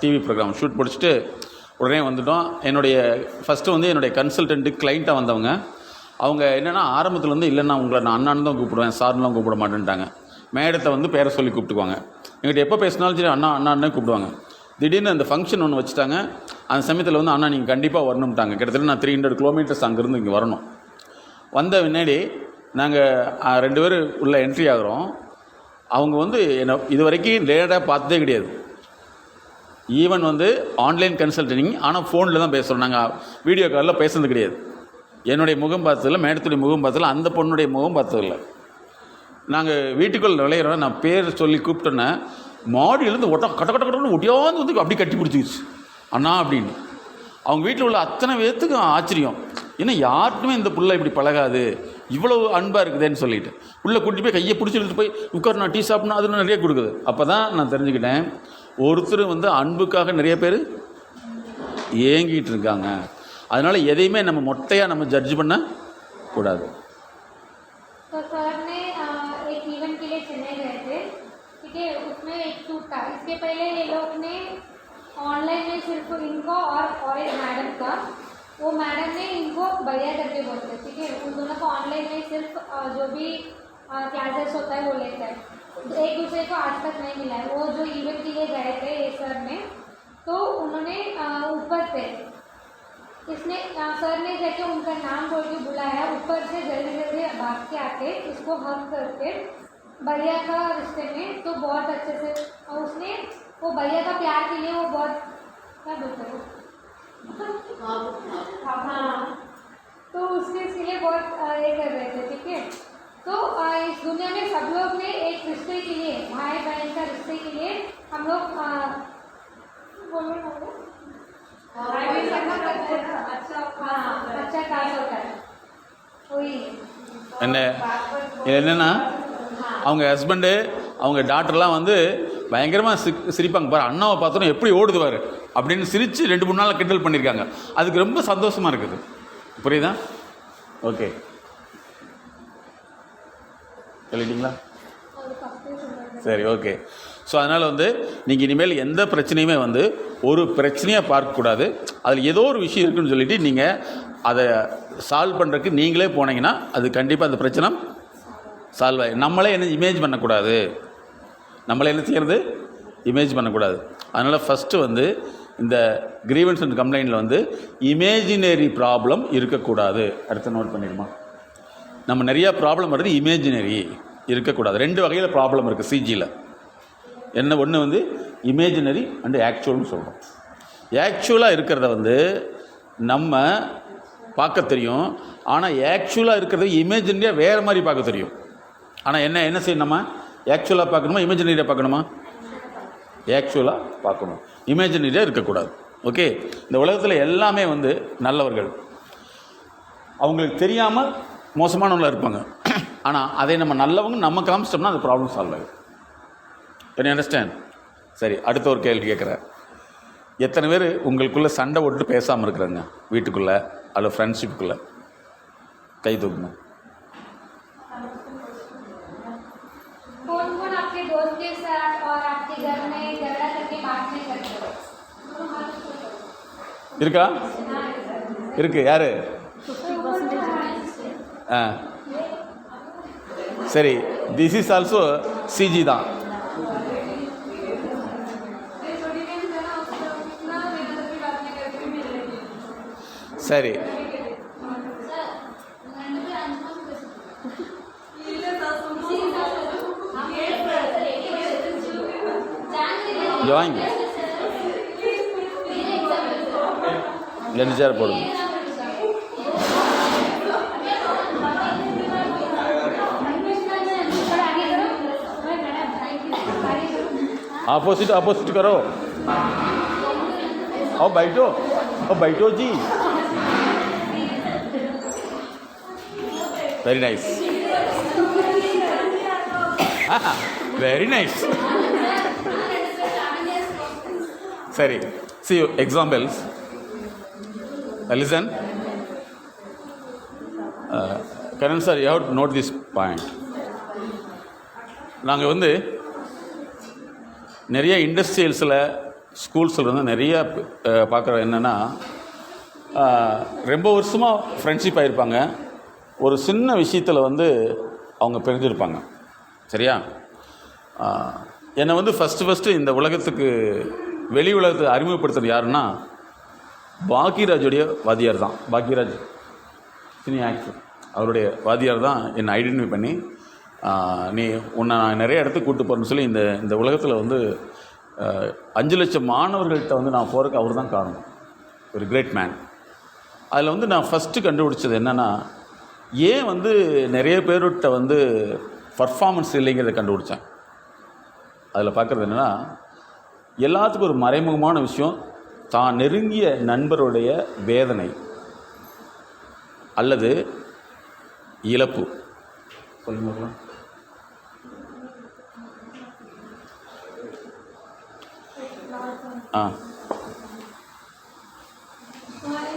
டிவி ப்ரோக்ராம் ஷூட் முடிச்சுட்டு உடனே வந்துட்டோம். ஃபஸ்ட்டு வந்து என்னுடைய கன்சல்டண்ட்டு கிளைண்ட்டாக வந்தவங்க, அவங்க என்னென்னா ஆரம்பத்தில் வந்து இல்லைன்னா உங்களை நான் அண்ணான்னு தான் கூப்பிடுவேன், சார்லாம் கூப்பிட மாட்டேன்ட்டாங்க. மேடத்தை வந்து பேரை சொல்லி கூப்பிட்டுக்குவாங்க. எங்கிட்ட எப்போ பேசினாலும் சரி அண்ணான்னே கூப்பிடுவாங்க. திடீர்னு அந்த ஃபங்க்ஷன் ஒன்று வச்சுட்டாங்க. அந்த சமயத்தில் வந்து அண்ணா நீங்கள் கண்டிப்பாக வரணும்ட்டாங்க. கிட்டத்தட்ட நான் 300 கிலோமீட்டர்ஸ் அங்கேருந்து இங்கே வரணும். வந்த முன்னாடி நாங்கள் 2 பேர் உள்ள என்ட்ரி ஆகிறோம். அவங்க வந்து என்ன இது வரைக்கும் லேட்டாக பார்த்ததே கிடையாது. ஈவன் வந்து ஆன்லைன் கன்சல்டிங், ஆனால் ஃபோனில் தான் பேசுகிறோம். நாங்கள் வீடியோ காலில் பேசுறது கிடையாது. என்னுடைய முகம் பார்த்ததில்ல, மேடத்துடைய முகம் பார்த்ததில்ல, அந்த பொண்ணுடைய முகம் பார்த்ததில்ல. நாங்கள் வீட்டுக்குள்ளே நுழையிறோம். நான் பேர் சொல்லி கூப்பிட்டோன்னே மாடியிலேருந்து கட்ட ஒட்டியாந்து வந்து அப்படி கட்டி பிடிச்சிக்கிச்சு அண்ணா அப்படின்னு. அவங்க வீட்டில் உள்ள அத்தனை பேர்த்துக்கு ஆச்சரியம், ஏன்னா யாருக்குமே இந்த புள்ள இப்படி பழகாது, இவ்வளவு அன்பாக இருக்குதுன்னு சொல்லிட்டு உள்ளே கூட்டி போய் கையை பிடிச்சி எடுத்துட்டு போய் உட்கார், நான் டீ சாப்பிட்னா அதில் நிறைய கொடுக்குது. அப்போ தான் நான் தெரிஞ்சுக்கிட்டேன், ஒருத்தர் வந்து அன்புக்காக நிறைய பேர் ஏங்கிட்டு இருக்காங்க. அதனால் எதையுமே நம்ம மொட்டையாக நம்ம ஜட்ஜ் பண்ண கூடாது. तो सर ने एक इवेंट के लिए चेन्नई गए थे, ठीक है। उसमें एक शूट था। इसके पहले ये लोग ने ऑनलाइन में सिर्फ इनको और एक मैडम का, वो मैडम ने इनको भैया करके बोलते, ठीक है। उन दोनों को ऑनलाइन में सिर्फ जो भी क्लासेस होता है वो लेता है, एक दूसरे को आज तक नहीं मिला है। वो जो इवेंट के लिए गए थे ये सर ने, तो उन्होंने ऊपर थे, इसने सर ने जाके उनका नाम बोल के बुलाया, ऊपर से जल्दी भाग के आके इसको हक करके भैया का रिश्ते में, तो बहुत अच्छे से उसने वो भैया का प्यार के लिए वो बहुत क्या बोलते हैं हाँ, तो उसके लिए बहुत ये कर रहे थे, ठीक है। तो इस दुनिया में सब लोग ने एक रिश्ते के लिए, भाई बहन का रिश्ते के लिए हम लोग अच्छा काज होता है वही என்னென்னா அவங்க ஹஸ்பண்டு அவங்க டாக்டர்லாம் வந்து பயங்கரமாக சிரிப்பாங்க பாரு, அண்ணாவை பார்த்தோன்னா எப்படி ஓடுதுவார் அப்படின்னு சிரித்து 2-3 நாள் கிண்டல் பண்ணியிருக்காங்க. அதுக்கு ரொம்ப சந்தோஷமாக இருக்குது. புரியுதா? ஓகே. எழுதிட்டீங்களா? சரி, ஓகே. ஸோ அதனால் வந்து நீங்கள் இனிமேல் எந்த பிரச்சனையுமே வந்து ஒரு பிரச்சனையாக பார்க்கக்கூடாது. அதில் ஏதோ ஒரு விஷயம் இருக்குதுன்னு சொல்லிவிட்டு நீங்கள் அதை சால்வ் பண்ணுறதுக்கு நீங்களே போனீங்கன்னா அது கண்டிப்பாக அந்த பிரச்சனை சால்வ் ஆகி நம்மளே என்ன இமேஜ் பண்ணக்கூடாது. நம்மளே என்ன செய்கிறது? இமேஜ் பண்ணக்கூடாது. அதனால் ஃபஸ்ட்டு வந்து இந்த கிரீவன்ஸ் அண்ட் கம்ப்ளைண்டில் வந்து இமேஜினரி ப்ராப்ளம் இருக்கக்கூடாது. அடுத்த நோட் பண்ணிடுமா? நம்ம நிறையா ப்ராப்ளம் வருது, இமேஜினரி இருக்கக்கூடாது. 2 வகையில் ப்ராப்ளம் இருக்குது சிஜியில். என்ன? ஒன்று வந்து இமேஜினரி அண்டு ஆக்சுவல்னு சொல்கிறோம். ஆக்சுவலாக இருக்கிறத வந்து நம்ம பார்க்க தெரியும். ஆனால் ஆக்சுவலாக இருக்கிறத இமேஜினரியாக வேறு மாதிரி பார்க்க தெரியும். ஆனால் என்ன செய்யணும்? நம்ம ஆக்சுவலாக பார்க்கணுமா, இமேஜினரியாக பார்க்கணுமா? ஆக்சுவலாக பார்க்கணும், இமேஜினரியாக இருக்கக்கூடாது. ஓகே. இந்த உலகத்தில் எல்லாமே வந்து நல்லவர்கள், அவங்களுக்கு தெரியாமல் மோசமானவங்களாக இருப்பாங்க. ஆனால் அதை நம்ம நல்லவங்க நம்ம காமிச்சிட்டோம்னா அந்த ப்ராப்ளம் சால்வ் ஆகும். Can you understand? சரி, அடுத்த ஒரு கேள்வி கேட்குறேன். எத்தனை பேர் உங்களுக்குள்ளே சண்டை போட்டு பேசாமல் இருக்கிறாங்க வீட்டுக்குள்ளே அல்ல ஃப்ரெண்ட்ஷிப்புக்குள்ளே? கை தூக்குங்க. कौन-कौन आपके दोस्त के साथ और आपके घर में झगड़ा करके बात नहीं करते? இருக்கா? இருக்கு. யாரு? சரி, திஸ் இஸ் ஆல்சோ சிஜி தான். சரி, ஜாயிங் 2 சேர் போடுங்க. ऑपोजिट करो. आओ बैठो जी. Very nice. Very nice. Sorry, see you examples. Listen. Karan sir, you have to note this point. நாங்கள் வந்து நிறைய இண்டஸ்ட்ரியல்ஸில் ஸ்கூல்ஸில் வந்து நிறைய பார்க்குற என்னென்னா, ரொம்ப வருஷமாக ஃப்ரெண்ட்ஷிப் ஆகிருப்பாங்க. ஒரு சின்ன விஷயத்தில் வந்து அவங்க பிரிஞ்சிருப்பாங்க. சரியா? என்னை வந்து ஃபஸ்ட்டு இந்த உலகத்துக்கு வெளி உலகத்தை அறிமுகப்படுத்துறது யாருன்னா பாக்யராஜுடைய வாத்தியார் தான். பாக்யராஜ் சினி ஆக்டர், அவருடைய வாத்தியார் தான் என்னை ஐடென்டிஃபை பண்ணி நீ உன்னை நான் நிறைய இடத்துக்கு கூப்பிட்டு போகிறேன்னு சொல்லி இந்த உலகத்தில் வந்து 5 லட்சம் மாணவர்கள்ட்ட வந்து நான் போகிறதுக்கு அவர் தான் காரணம். ஒரு கிரேட் மேன். அதில் வந்து நான் ஃபஸ்ட்டு கண்டுபிடிச்சது என்னென்னா, ஏன் வந்து நிறைய பேர்கிட்ட வந்து பர்ஃபார்மன்ஸ் இல்லைங்கிறத கண்டுபிடிச்சேன். அதில் பார்க்குறது என்னென்னா, எல்லாத்துக்கும் ஒரு மறைமுகமான விஷயம், தான் நெருங்கிய நண்பருடைய வேதனை அல்லது இழப்பு. சொல்லுங்க.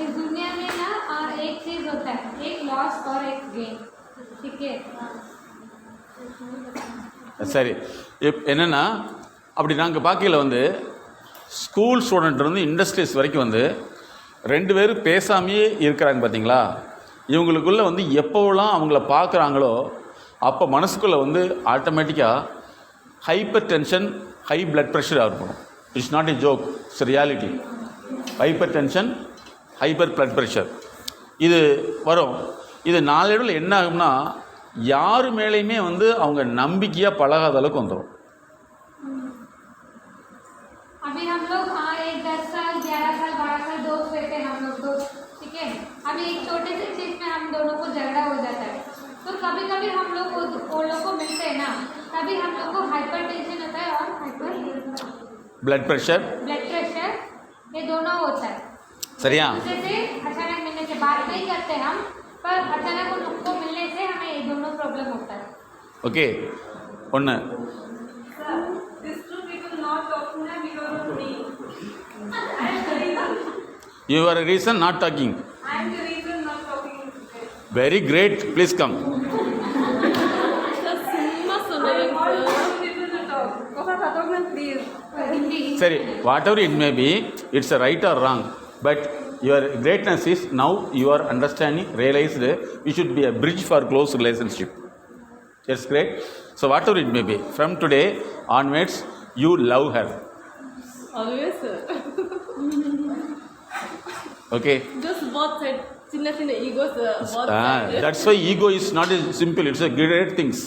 इस दुनिया में ना एक चीज होता है, एक लॉस और एक गेन. ठीक है? சரி, என்னென்னா அப்படி நாங்கள் பார்க்கையில் வந்து ஸ்கூல் ஸ்டூடெண்ட் வந்து இண்டஸ்ட்ரீஸ் வரைக்கும் வந்து 2 பேரும் பேசாமையே இருக்கிறாங்க. பார்த்தீங்களா? இவங்களுக்குள்ளே வந்து எப்போவெல்லாம் அவங்கள பார்க்குறாங்களோ அப்போ மனசுக்குள்ளே வந்து ஆட்டோமேட்டிக்காக hypertension, high blood pressure இருக்கணும். It's not a joke, it's reality. Hypertension, hyper blood pressure இது வரும். இது நாளடைவில் என்ன ஆகும்னா, யார் மேலேயுமே வந்து அவங்க நம்பிக்கையாக பழகாத அளவுக்கு வந்துடும். अभी हम लोग एक 10 साल 11 साल 12 साल दोस्त रहते हैं हम लोग दोस्त. ठीक है? अभी एक छोटे से चीज में हम दोनों को झगड़ा हो जाता है, तो कभी कभी हम लोग वो लोग को मिलते हैं ना, तभी हम लोग को हाइपर टेंशन होता है और हाइपर ब्लड प्रेशर ये दोनों होता है. சரியா? जैसे अचानक मिलने से बात नहीं करते हम, पर अचानक उन लोग को मिलने से हमें ये दोनों प्रॉब्लम होता है. ओके. ஒன்று, you are a reason not talking. I am the reason not talking. Very great. Please come. The சரி, what ever it may be, it's a right or wrong, but your greatness is now you are understanding, realized you should be a bridge for close relationship. That's great. So whatever it may be, from today onwards you love her. Always, sir. Okay. Just both side, சின்ன egos, both side. That's why ego is not a simple, it's a great things.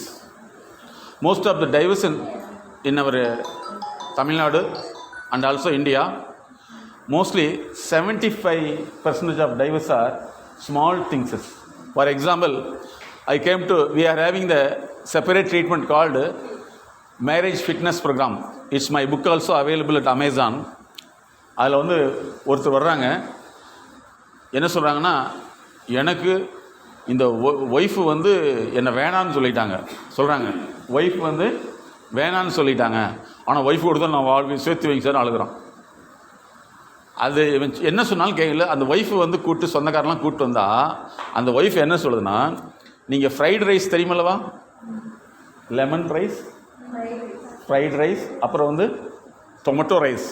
Most of the divorce in our Tamil Nadu and also India, mostly 75% of divorce are small things. For example, we are having the separate treatment called marriage fitness program. It's my book also available at Amazon. அதில் வந்து ஒருத்தர் வர்றாங்க, என்ன சொல்கிறாங்கன்னா, எனக்கு இந்த ஒய்ஃபு வந்து என்னை வேணான்னு சொல்கிறாங்க. ஒய்ஃப் வந்து வேணான்னு சொல்லிட்டாங்க, ஆனால் ஒய்ஃபு கூட தான் நான் வாழ்க்கை சேர்த்து வைங்க சார் அழுகிறான். அது என்ன சொன்னாலும் கேட்கல. அந்த ஒய்ஃபு வந்து சொந்தக்காரெலாம் கூப்பிட்டு வந்தால் அந்த ஒய்ஃப் என்ன சொல்லுதுன்னா, நீங்கள் ஃப்ரைட் ரைஸ் தெரியுமல்லவா, லெமன் ரைஸ், ஃப்ரைட் ரைஸ், அப்புறம் வந்து டொமேட்டோ ரைஸ்,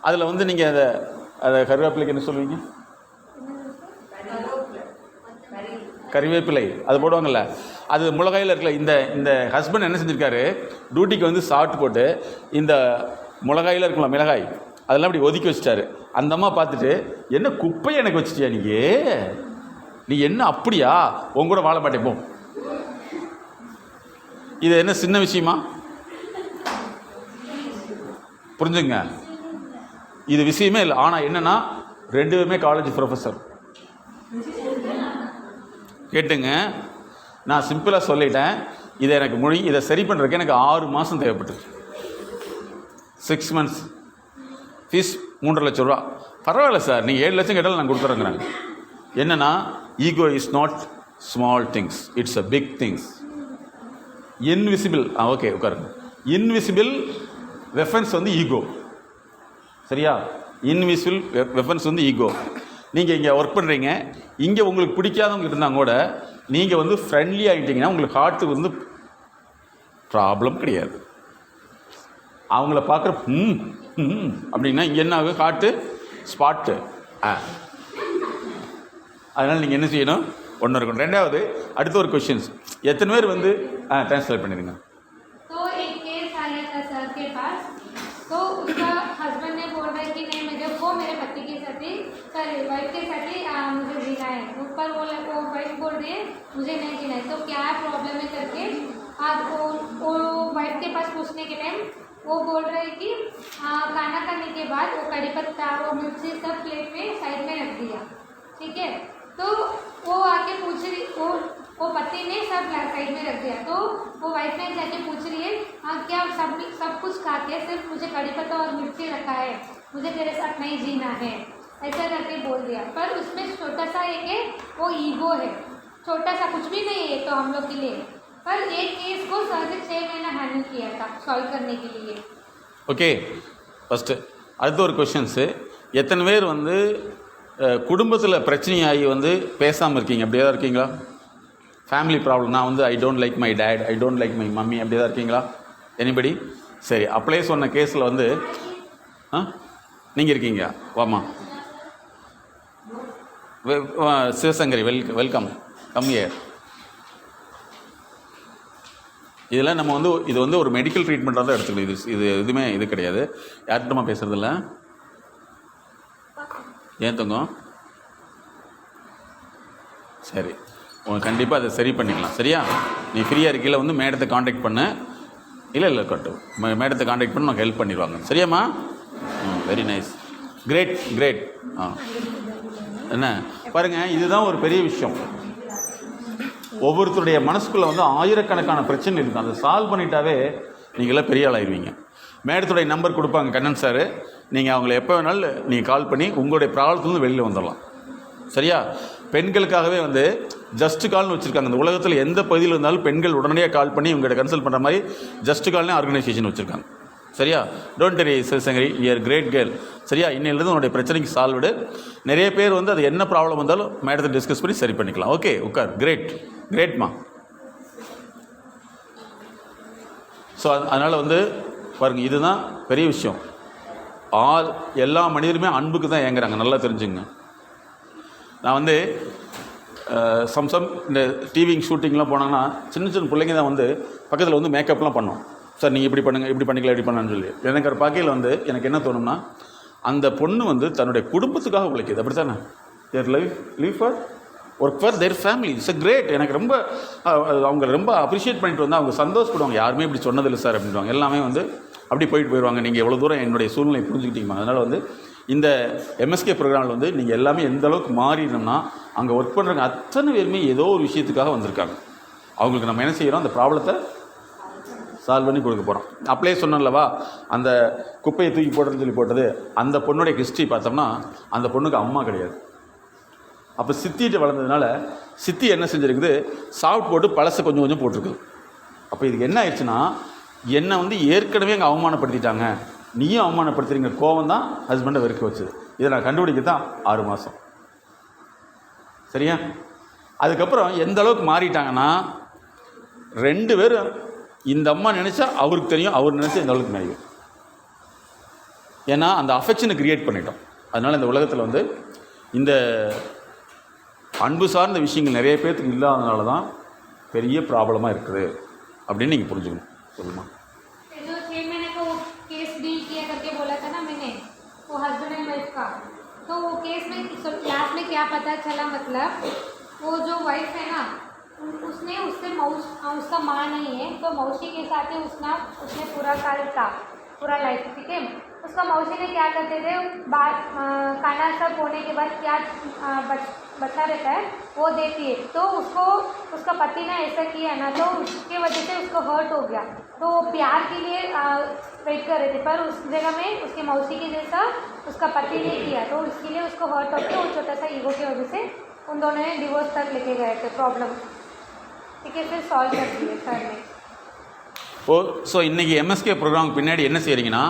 அதில் வந்து நீங்கள் அதை கருவேப்பிலைக்கு என்ன சொல்லுவீங்க, கறிவேப்பிலை அது போடுவாங்கள்ல, அது மிளகாயில் இருக்கல. இந்த ஹஸ்பண்ட் என்ன செஞ்சுருக்காரு, டியூட்டிக்கு வந்து சாப்பிட்டு போட்டு இந்த மிளகாயில் இருக்குல்ல, மிளகாய் அதெல்லாம் அப்படி ஒதுக்கி வச்சிட்டாரு. அந்த அம்மா பார்த்துட்டு, என்ன குப்பையை எனக்கு வச்சிட்டியா நீ என்ன அப்படியா, உங்க கூட வாழ மாட்டேன் போ. இது என்ன சின்ன விஷயமா? புரிஞ்சுங்க, இது விஷயமே இல்லை. ஆனால் என்னன்னா, 2 பேருமே காலேஜ் ப்ரொஃபஸர். கேட்டுங்க, நான் சிம்பிளாக சொல்லிட்டேன். இதை சரி பண்ணுறதுக்கு எனக்கு 6 மாதம் தேவைப்பட்டது. 6 months. ஃபீஸ் 3.5 லட்சம் ரூபா. பரவாயில்ல சார், நீங்கள் 7 லட்சம் கேட்டாலும் நான் கொடுத்துறேங்கிறாங்க. என்னன்னா, ego is not small things, it's a big things. Invisible, okay உட்காருங்க. இன்விசிபிள் வெஃபன்ஸ் வந்து ஈகோ, சரியா? இன்விசிபிள் வெஃபன்ஸ் வந்து ஈகோ. நீங்கள் இங்கே ஒர்க் பண்ணுறீங்க, இங்கே உங்களுக்கு பிடிக்காதவங்க இருந்தாங்க கூட நீங்கள் வந்து ஃப்ரெண்ட்லி ஆகிட்டீங்கன்னா உங்களுக்கு ஹார்ட்டு வந்து ப்ராப்ளம் கிடையாது. அவங்கள பார்க்குற அப்படின்னா இங்கே என்ன ஆகும், ஹார்ட்டு ஸ்பாட்டு. அதனால் நீங்கள் என்ன செய்யணும், ஒன்று இருக்கணும். 2வது அடுத்த ஒரு கொஷின்ஸ், எத்தனை பேர் வந்து ட்ரான்ஸ்லேட் பண்ணிடுங்க. तो एक केस आया था सर के पास, तो उसका हस्बैंड ने बोल रहा है कि नहीं, मुझे वो मेरे पति के साथ ही सॉरी वाइफ के साथ ही मुझे जीना है. ऊपर वो वाइफ बोल रही है मुझे नहीं जीना है. तो क्या प्रॉब्लम है करके आज वो वाइफ के पास पूछने के टाइम वो बोल रहे हैं कि खाना खाने के बाद वो कड़ी पत्ता, वो मिर्ची सब प्लेट में साइड में रख दिया. ठीक है, तो वो आके पूछ रही, वो पति ने सब साइड में रख दिया. तो वो वाइफ ने जाके पूछ रही है, हाँ क्या सब कुछ खा के सिर्फ मुझे कड़ी पत्ता और मिर्ची रखा है, मुझे तेरे साथ नहीं जीना है, ऐसा करके बोल दिया. पर उसमें छोटा सा एक है, वो ईगो है, छोटा सा कुछ भी नहीं है तो हम लोग के लिए. पर एक केस को 6 महीना हैंडल किया था सॉल्व करने के लिए. ஓகே, ஃபஸ்ட்டு அடுத்த ஒரு கொஷின்ஸு, எத்தனை பேர் வந்து குடும்பத்தில் பிரச்சனையாகி வந்து பேசாமல் இருக்கீங்க? அப்படியே தான் இருக்கீங்களா? ஃபேமிலி ப்ராப்ளம், நான் வந்து I don't like my dad, I don't like my mummy, அப்படியே தான் இருக்கீங்களா? எனிபடி? சரி, அப்படியே சொன்ன கேஸில் வந்து நீங்கள் இருக்கீங்க. வாமா சிவசங்கரி, வெல்கம், கம் ஹியர். இதில் நம்ம வந்து இது வந்து ஒரு மெடிக்கல் ட்ரீட்மெண்ட்டாக தான் எடுத்துக்கணும். இது எதுவுமே இது கிடையாது. யார்கிட்டமா பேசுகிறதில்ல? ஏன் தங்கம்? சரி, உனக்கு கண்டிப்பாக அதை சரி பண்ணிக்கலாம், சரியா? நீ ஃப்ரீயாக இருக்கையில் வந்து மேடத்தை காண்டாக்ட் பண்ண. இல்லை கட்டும், மேடத்தை காண்டாக்ட் பண்ணி உனக்கு ஹெல்ப் பண்ணிடுவாங்க, சரியாம்மா? Very nice, great. என்ன பாருங்கள், இதுதான் ஒரு பெரிய விஷயம். ஒவ்வொருத்தருடைய மனசுக்குள்ளே வந்து ஆயிரக்கணக்கான பிரச்சனை இருக்கும். அதை சால்வ் பண்ணிட்டாவே நீங்களாம் பெரிய ஆளாயிருவீங்க. மேடத்துடைய நம்பர் கொடுப்பாங்க, கண்ணன் சார். நீங்கள் அவங்கள எப்போ வேணாலும் நீங்கள் கால் பண்ணி உங்களுடைய ப்ராப்ளத்துலேருந்து வெளியில் வந்துடலாம், சரியா? பெண்களுக்காகவே வந்து ஜஸ்ட் கால்னு வச்சுருக்காங்க. இந்த உலகத்தில் எந்த பகுதியில் இருந்தாலும் பெண்கள் உடனடியாக கால் பண்ணி உங்கள்கிட்ட கன்சல்ட் பண்ணுற மாதிரி ஜஸ்ட் கால்னே ஆர்கனைசேஷன் வச்சுருக்காங்க, சரியா? Don't very Sivasankari, you are great girl, சரியா? இன்னிலிருந்து உன்னுடைய பிரச்சனைக்கு சால்வ்டு. நிறைய பேர் வந்து அது என்ன ப்ராப்ளம் வந்தாலும் மேடத்தை டிஸ்கஸ் பண்ணி சரி பண்ணிக்கலாம். ஓகே, உட்கார். கிரேட்மா. ஸோ அதனால் வந்து பாருங்கள், இதுதான் பெரிய விஷயம். எல்லா மனிதருமே அன்புக்கு தான் ஏங்குறாங்க, நல்லா தெரிஞ்சுங்க. நான் வந்து இந்த டிவிங் ஷூட்டிங்லாம் போனாங்கன்னா சின்ன சின்ன பிள்ளைங்க தான் வந்து பக்கத்தில் வந்து மேக்கப்லாம் பண்ணோம். சார் நீங்கள் இப்படி பண்ணுங்கள், இப்படி பண்ணிக்கலாம், இப்படி பண்ணான்னு சொல்லி எனக்கு ஒரு பார்க்கையில் வந்து எனக்கு என்ன தோணும்னா, அந்த பொண்ணு வந்து தன்னுடைய குடும்பத்துக்காக உழைக்குது. அப்படி தானே? There live for work for their family. It's great. எனக்கு ரொம்ப அவங்க ரொம்ப அப்ரிஷியேட் பண்ணிட்டு வந்து அவங்க சந்தோஷப்படுவாங்க. யாருமே இப்படி சொன்னதில்லை சார் அப்படின்வாங்க. எல்லாமே வந்து அப்படி போயிடுவாங்க. நீங்கள் எவ்வளோ தூரம் என்னுடைய சூழ்நிலை புரிஞ்சுக்கிட்டீங்க. அதனால் வந்து இந்த எம்எஸ்கே ப்ரோக்ராமில் வந்து நீங்கள் எல்லாமே எந்த அளவுக்கு மாறிடணும்னா, அங்கே ஒர்க் பண்ணுறவங்க அத்தனை பேருமே ஏதோ ஒரு விஷயத்துக்காக வந்திருக்காங்க. அவங்களுக்கு நம்ம என்ன செய்கிறோம், அந்த ப்ராப்ளத்தை சால்வ் பண்ணி கொடுக்க போகிறோம். அப்படியே சொன்னோம்லவா, அந்த குப்பையை தூக்கி போடுறதுன்னு சொல்லி போட்டது, அந்த பொண்ணுடைய ஹிஸ்ட்ரி பார்த்தோம்னா அந்த பொண்ணுக்கு அம்மா கிடையாது. அப்போ சித்திகிட்ட வளர்ந்ததுனால சித்தி என்ன செஞ்சுருக்குது, சாப்பிட்டு போட்டு பழசை கொஞ்சம் கொஞ்சம் போட்டிருக்குது. அப்போ இதுக்கு என்ன ஆயிடுச்சுன்னா, என்னை வந்து ஏற்கனவே அங்கே அவமானப்படுத்திட்டாங்க, நீயும் அவமானப்படுத்துறீங்க, கோவம் தான் ஹஸ்பண்டை வெறுக்க வச்சுது. இதை நான் கண்டுபிடிக்க தான் 6 மாதம். சரியா? அதுக்கப்புறம் எந்த அளவுக்கு மாறிட்டாங்கன்னா, 2 பேரும் இந்த அம்மா நினச்சா அவருக்கு தெரியும், அவர் நினச்சா இந்த அளவுக்கு மேயும். ஏன்னா அந்த அஃபெக்ஷனை க்ரியேட் பண்ணிட்டோம். அதனால் இந்த உலகத்தில் வந்து இந்த அன்பு சார்ந்த விஷயங்கள் நிறைய பேர்த்துக்கு இல்லாதனால தான் பெரிய ப்ராப்ளமாக இருக்குது அப்படின்னு நீங்கள் புரிஞ்சுக்கணும். சொல்லுமா? जो 6 महीने का वो केस डील किया करके बोला था ना मैंने, वो हस्बैंड एंड वाइफ का, तो वो केस में क्लास में क्या पता चला, मतलब वो जो वाइफ है ना, उसने उससे उसका माँ नहीं है, तो मौसी के साथ ही उसने पूरा साल का पूरा लाइफ, ठीक है। उसका मौसी ने क्या करते थे, खाना सब होने के बाद क्या बचा रहता है वो देती है, तो उसको उसका पति ने ऐसा किया ना, तो उसके वजह से उसको हर्ट हो गया। तो वो प्यार के लिए वेट कर रहे थे, पर उस जगह में उसके मौसी के जैसा उसका पति ने किया, तो उसके लिए उसको हर्ट होकर वो छोटा सा ईगो की वजह से उन दोनों ने डिवोर्स तक लेके गए थे प्रॉब्लम, ठीक है। फिर सॉल्व कर दिए सर ने। ஸோ இன்றைக்கி எம்எஸ்கே ப்ரோக்ராமுக்கு பின்னாடி என்ன செய்கிறீங்கன்னா,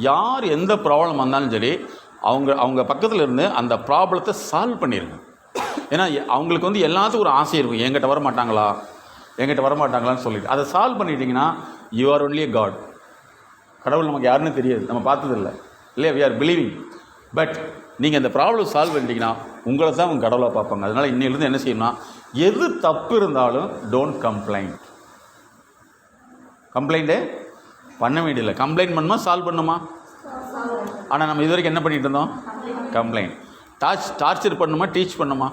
யார் எந்த ப்ராப்ளம் வந்தாலும் சரி அவங்க பக்கத்தில் இருந்து அந்த ப்ராப்ளத்தை சால்வ் பண்ணிடுங்க. ஏன்னா அவங்களுக்கு வந்து எல்லாத்துக்கும் ஒரு ஆசை இருக்கும், என்கிட்ட வரமாட்டாங்களான்னு சொல்லிட்டு அதை சால்வ் பண்ணிட்டீங்கன்னா you are only a god. கடவுள் நமக்கு யாருன்னு தெரியாது, நம்ம பார்த்ததில்லை இல்லையா, வி ஆர் பிலீவிங். பட் நீங்கள் அந்த ப்ராப்ளம் சால்வ் பண்ணிட்டீங்கன்னா உங்களை தான் அவங்க கடவுளாக பார்ப்பாங்க. அதனால் இன்னிலிருந்து என்ன செய்யணும்னா, எது தப்பு இருந்தாலும் டோன்ட் கம்ப்ளைண்ட்டே பண்ண வேண்டியதில்லை. கம்ப்ளைண்ட் பண்ணுமா சால்வ் பண்ணுமா? ஆனால் நம்ம இது வரைக்கும் என்ன பண்ணிகிட்டு இருந்தோம், கம்ப்ளைண்ட். டார்ச்சர் பண்ணுமா டீச் பண்ணுமா?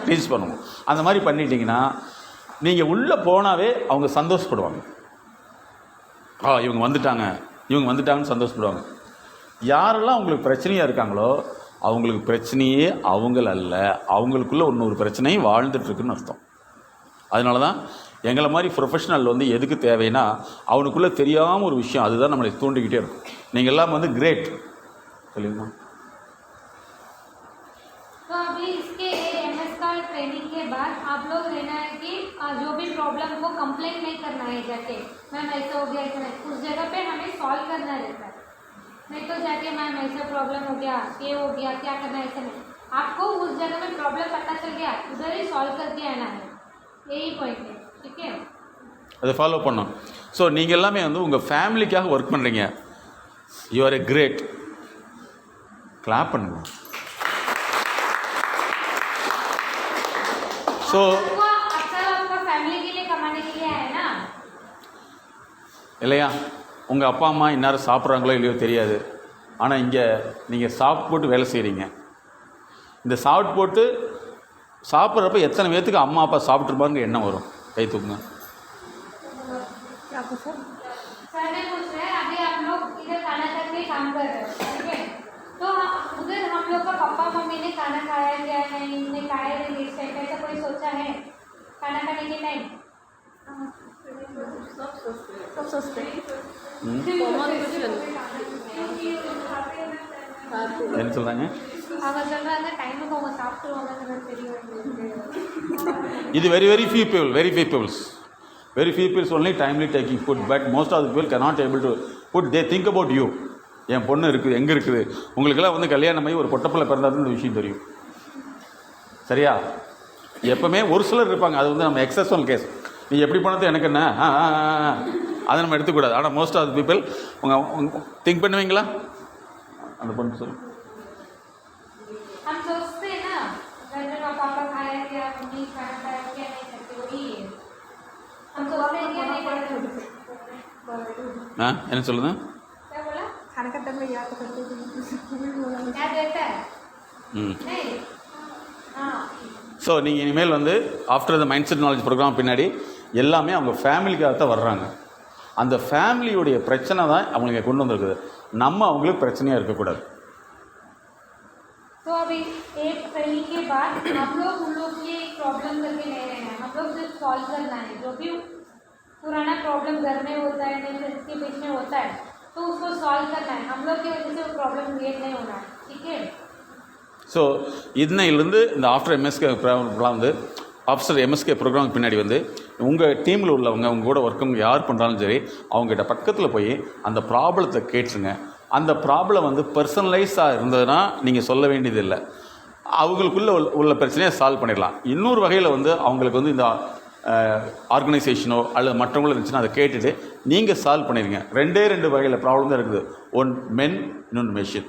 டீச் பண்ணுவோம். அந்த மாதிரி பண்ணிட்டீங்கன்னா நீங்கள் உள்ளே போனாவே அவங்க சந்தோஷப்படுவாங்க. இவங்க வந்துட்டாங்கன்னு சந்தோஷப்படுவாங்க. யாரெல்லாம் அவங்களுக்கு பிரச்சனையாக இருக்காங்களோ அவங்களுக்கு பிரச்சனையே அவங்கள அல்ல, அவங்களுக்குள்ளே இன்னொரு பிரச்சனையும் வாழ்ந்துட்டுருக்குன்னு அர்த்தம். அதனால தான் எங்களை மாதிரி ப்ரொஃபஷனல் வந்து எதுக்கு தேவைன்னா, அவனுக்குள்ளே தெரியாமல் ஒரு விஷயம் அதுதான் நம்மளை தூண்டிக்கிட்டே இருக்கும். நீங்கள் எல்லாம் வந்து கிரேட் சொல்லுங்கம்மா. तो अभी इसके एमएस का ट्रेनिंग के बाद आप लोग रहना है कि जो भी प्रॉब्लम को कंप्लेंट नहीं करना है जाके, मैम ऐसा हो गया ऐसा नहीं, उस जगह पे हमें सॉल्व करना रहता है। नहीं तो जाके मैम ऐसा प्रॉब्लम हो गया, ये हो गया, क्या करना है, ऐसा नहीं। आपको उस जगह में प्रॉब्लम पता चल गया, उधर ही सॉल्व करके आना है, यही पॉइंट है, ठीक है। அதை ஃபாலோ பண்ணோம். ஸோ நீங்கள் எல்லாமே வந்து உங்கள் ஃபேமிலிக்காக ஒர்க் பண்ணுறீங்க. You are a great. Clap பண்ணுங்க. ஸோ अक्सर आपका फैमिली के लिए कमाने के लिए है ना, இல்லையா, உங்கள் அப்பா அம்மா இந்நேரம் சாப்பிட்றாங்களோ இல்லையோ தெரியாது, ஆனால் இங்கே நீங்கள் சாப்பிட்டு போட்டு வேலை செய்கிறீங்க. இந்த சாப்பிட்டு போட்டு சாப்பிட்றப்ப எத்தனை பேர்த்துக்கு அம்மா அப்பா சாப்பிட்ருப்பாங்க எண்ணம் வரும்? கை தூக்குங்க. सर ने पूछ रहे हैं अभी आप लोग इधर खाना तक के काम कर रहे हो, ठीक है। तो उधर हम लोग का पापा मम्मी ने खाना खाया क्या नहीं, ने खाया नहीं, इस टाइप ऐसा कोई सोचा है खाना खाने के टाइम? सब सोचते हैं। என்ன சொல்கிறாங்க? அவங்க சொல்றாங்க டைமுக்கு அவங்க சாப்பிட்டுருவாங்க தெரியும். இது very few people only timely taking food, but most of the people cannot able to put, they think about you. என் பொண்ணு இருக்குது, எங்கே இருக்குது, உங்களுக்கெல்லாம் வந்து கல்யாணமாகி ஒரு பொட்டப்பிள்ளை பிறந்தாதுன்னு விஷயம் தெரியும். சரியா? எப்போவுமே ஒரு சிலர் இருப்பாங்க, அது வந்து நம்ம எக்ஸப்ஷனல் கேஸ். நீ எப்படி பண்ணது எனக்கு என்ன, அதை நம்ம எடுத்துக்கூடாது. ஆனால் மோஸ்ட் ஆஃப் த பீப்புள் உங்கள் திங்க் பண்ணுவீங்களா? அந்த பொண்ணு சொல்லு. हम सोचते हैं ना घर में पापा खाया क्या मम्मी खाना खाया क्या नहीं करते वही है हम सोचते हैं क्या नहीं करते என்ன சொல்லுது? क्या बोला खाना का टाइम में याद करते थे क्या देता है ம். नहीं हाँ ஸோ நீங்கள் இனிமேல் வந்து after the mind set knowledge programme பின்னாடி எல்லாமே அவங்க ஃபேமிலிக்காக தான் வர்றாங்க. அந்த ஃபேமிலியுடைய பிரச்சனை தான் அவங்களுக்கு கொண்டு வந்திருக்குது. நம்ம அவங்களுக்கு பிரச்சனையாக இருக்கக்கூடாது. तो अभी एक पहली के बाद हम लोग उन लोग की एक प्रॉब्लम करके नहीं रहना है, हम लोग सिर्फ सॉल्व करना है. जो भी पुराना प्रॉब्लम घर में होता है नहीं तो इसके बीच में होता है तो उसको सॉल्व करना है. हम लोग की वजह से वो प्रॉब्लम क्रिएट नहीं होना है. ठीक है. ஸோ இன்னையிலேருந்து இந்த ஆஃப்டர் எம்எஸ்கே ப்ரோக்ராம் வந்து ஆஃப்டர் எம்எஸ்கே ப்ரோக்ராமுக்கு பின்னாடி வந்து உங்கள் டீமில் உள்ளவங்க உங்க கூட ஒர்க்கவங்க யார் பண்ணுறாலும் சரி அவங்ககிட்ட பக்கத்தில் போய் அந்த ப்ராப்ளத்தை கேட்டுருங்க. அந்த ப்ராப்ளம் வந்து பர்சனலைஸாக இருந்ததுன்னா நீங்கள் சொல்ல வேண்டியதில்லை. அவங்களுக்குள்ளே உள்ள பிரச்சனையை சால்வ் பண்ணிடலாம். இன்னொரு வகையில் வந்து அவங்களுக்கு வந்து இந்த ஆர்கனைசேஷனோ அல்லது மற்றவங்களும் இருந்துச்சுன்னா அதை கேட்டுட்டு நீங்கள் சால்வ் பண்ணிடுங்க. ரெண்டு வகையில் ப்ராப்ளம் தான் இருக்குது. ஒன் மென் இன்னொன்று மெஷின்.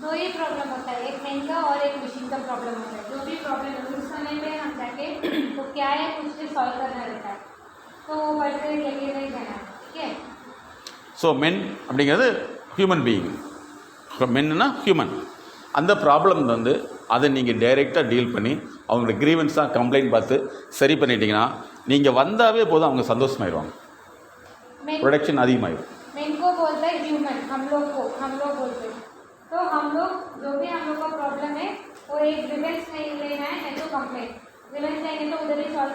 दो ही प्रॉब्लम होता है, एक मेन का और एक मशीन का प्रॉब्लम होता है. जो भी प्रॉब्लम है उस समय में हम जाके तो क्या है कुछ से सॉल्व करना रहता है. तो बढ़ते लेके नहीं जाना है. ठीक है. ஸோ மென் அப்படிங்கிறது ஹியூமன் பீயிங். மென்னுனா ஹியூமன். அந்த ப்ராப்ளம் வந்து அதை நீங்கள் டைரெக்டாக டீல் பண்ணி அவங்களோட க்ரீவன்ஸாக கம்ப்ளைண்ட் பார்த்து சரி பண்ணிட்டீங்கன்னா நீங்கள் வந்தாவே போதும் அவங்க சந்தோஷமாயிடுவாங்க. ப்ரொடக்ஷன் அதிகமாகிடும். मेन को बोलता है ह्यूमन, हम लोग बोलते हैं. तो हम लोग जो भी हम लोग का प्रॉब्लम है वो एक ग्रीवेंस नहीं लेना है तो कंप्लेंट. ग्रीवेंस लेंगे तो उधर ही सॉल्व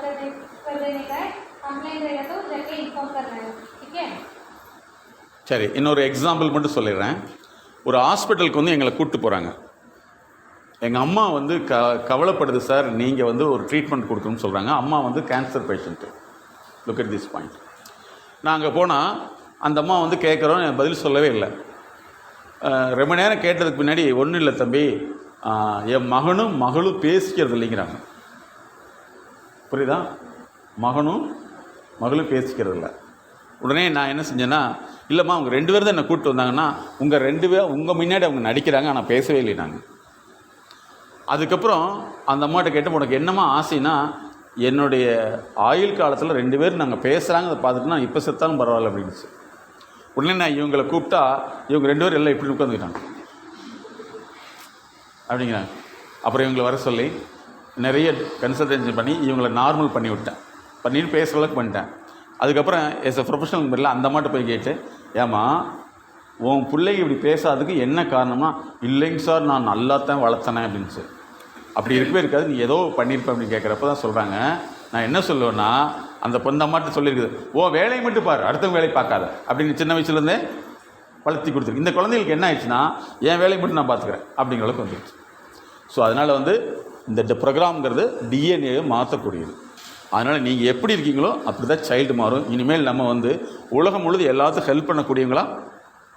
कर देने का है. कंप्लेंट रहेगा तो जाके इन्फॉर्म करना है. ठीक है. சரி, இன்னொரு எக்ஸாம்பிள் மட்டும் சொல்லிடுறேன். ஒரு ஹாஸ்பிட்டலுக்கு வந்து எங்களை கூப்பிட்டு போகிறாங்க. எங்கள் அம்மா வந்து கவலைப்படுது சார், நீங்கள் வந்து ஒரு ட்ரீட்மெண்ட் கொடுக்கணும்னு சொல்கிறாங்க. அம்மா வந்து cancer patient. Look at this point. நாங்கள் போனால் அந்த அம்மா வந்து கேட்குறோம், பதில் சொல்லவே இல்லை. ரொம்ப நேரம் கேட்டதுக்கு பின்னாடி ஒன்றும் இல்லை தம்பி, என் மகனும் மகளும் பேசிக்கிறது இல்லைங்கிறாங்க. புரியுதா? மகனும் மகளும் பேசிக்கிறது இல்லை. உடனே நான் என்ன செஞ்சேன்னா, இல்லைம்மா அவங்க 2 பேர் தான் என்னை கூப்பிட்டு வந்தாங்கன்னா உங்கள் 2 பேர் உங்கள் முன்னாடி அவங்க நடிக்கிறாங்க, ஆனால் பேசவே இல்லை நாங்கள். அதுக்கப்புறம் அந்த அம்மாட்ட கேட்டு உனக்கு என்னம்மா ஆசைன்னா, என்னுடைய ஆயுள் காலத்தில் 2 பேர் நாங்கள் பேசுகிறாங்க, அதை பார்த்துட்டு நான் இப்போ செத்தாலும் பரவாயில்ல அப்படின்னுச்சு. உடனே நான் இவங்களை கூப்பிட்டா இவங்க 2 பேர் எல்லாம் இப்படி உட்காந்துக்கிட்டாங்க அப்படிங்கிறாங்க. அப்புறம் இவங்களை வர சொல்லி நிறைய கன்சல்டேஷன் பண்ணி இவங்களை நார்மல் பண்ணி விட்டேன். பண்ணிட்டு பேசுகிற அளவுக்கு பண்ணிட்டேன். அதுக்கப்புறம் எஸ் எ ப்ரொஃபஷனல் முறையில் அந்த அம்மாட்ட போய் கேட்டு, ஏம்மா உன் பிள்ளைங்க இப்படி பேசாததுக்கு என்ன காரணம்னா, இல்லைங்க சார் நான் நல்லா தான் வளர்த்தனேன் அப்படின்ச்சு. அப்படி இருக்கவே இருக்காது, நீ ஏதோ பண்ணியிருப்பேன் அப்படின்னு கேட்குறப்ப தான் சொல்கிறாங்க. நான் என்ன சொல்லுவேன்னா, அந்த பொண்ணு அம்மாட்ட சொல்லியிருக்குது, ஓ வேலையை மட்டும் பாரு, அடுத்தவங்க வேலையை பார்க்காத அப்படின்னு சின்ன வயசுலேருந்தே வளர்த்தி கொடுத்துருக்கு. இந்த குழந்தைகளுக்கு என்ன ஆயிடுச்சுன்னா, என் வேலையை மட்டும் நான் பார்த்துக்கிறேன் அப்படிங்கிற அளவுக்கு வந்துடுச்சு. ஸோ அதனால் வந்து இந்த ப்ரோக்ராம்ங்கிறது டிஎன்ஏவை மாற்றக்கூடியது. அதனால் நீங்கள் எப்படி இருக்கீங்களோ அப்படி தான் சைல்டு மாறும். இனிமேல் நம்ம வந்து உலகம் முழுது எல்லாத்துக்கும் ஹெல்ப் பண்ணக்கூடியவங்களா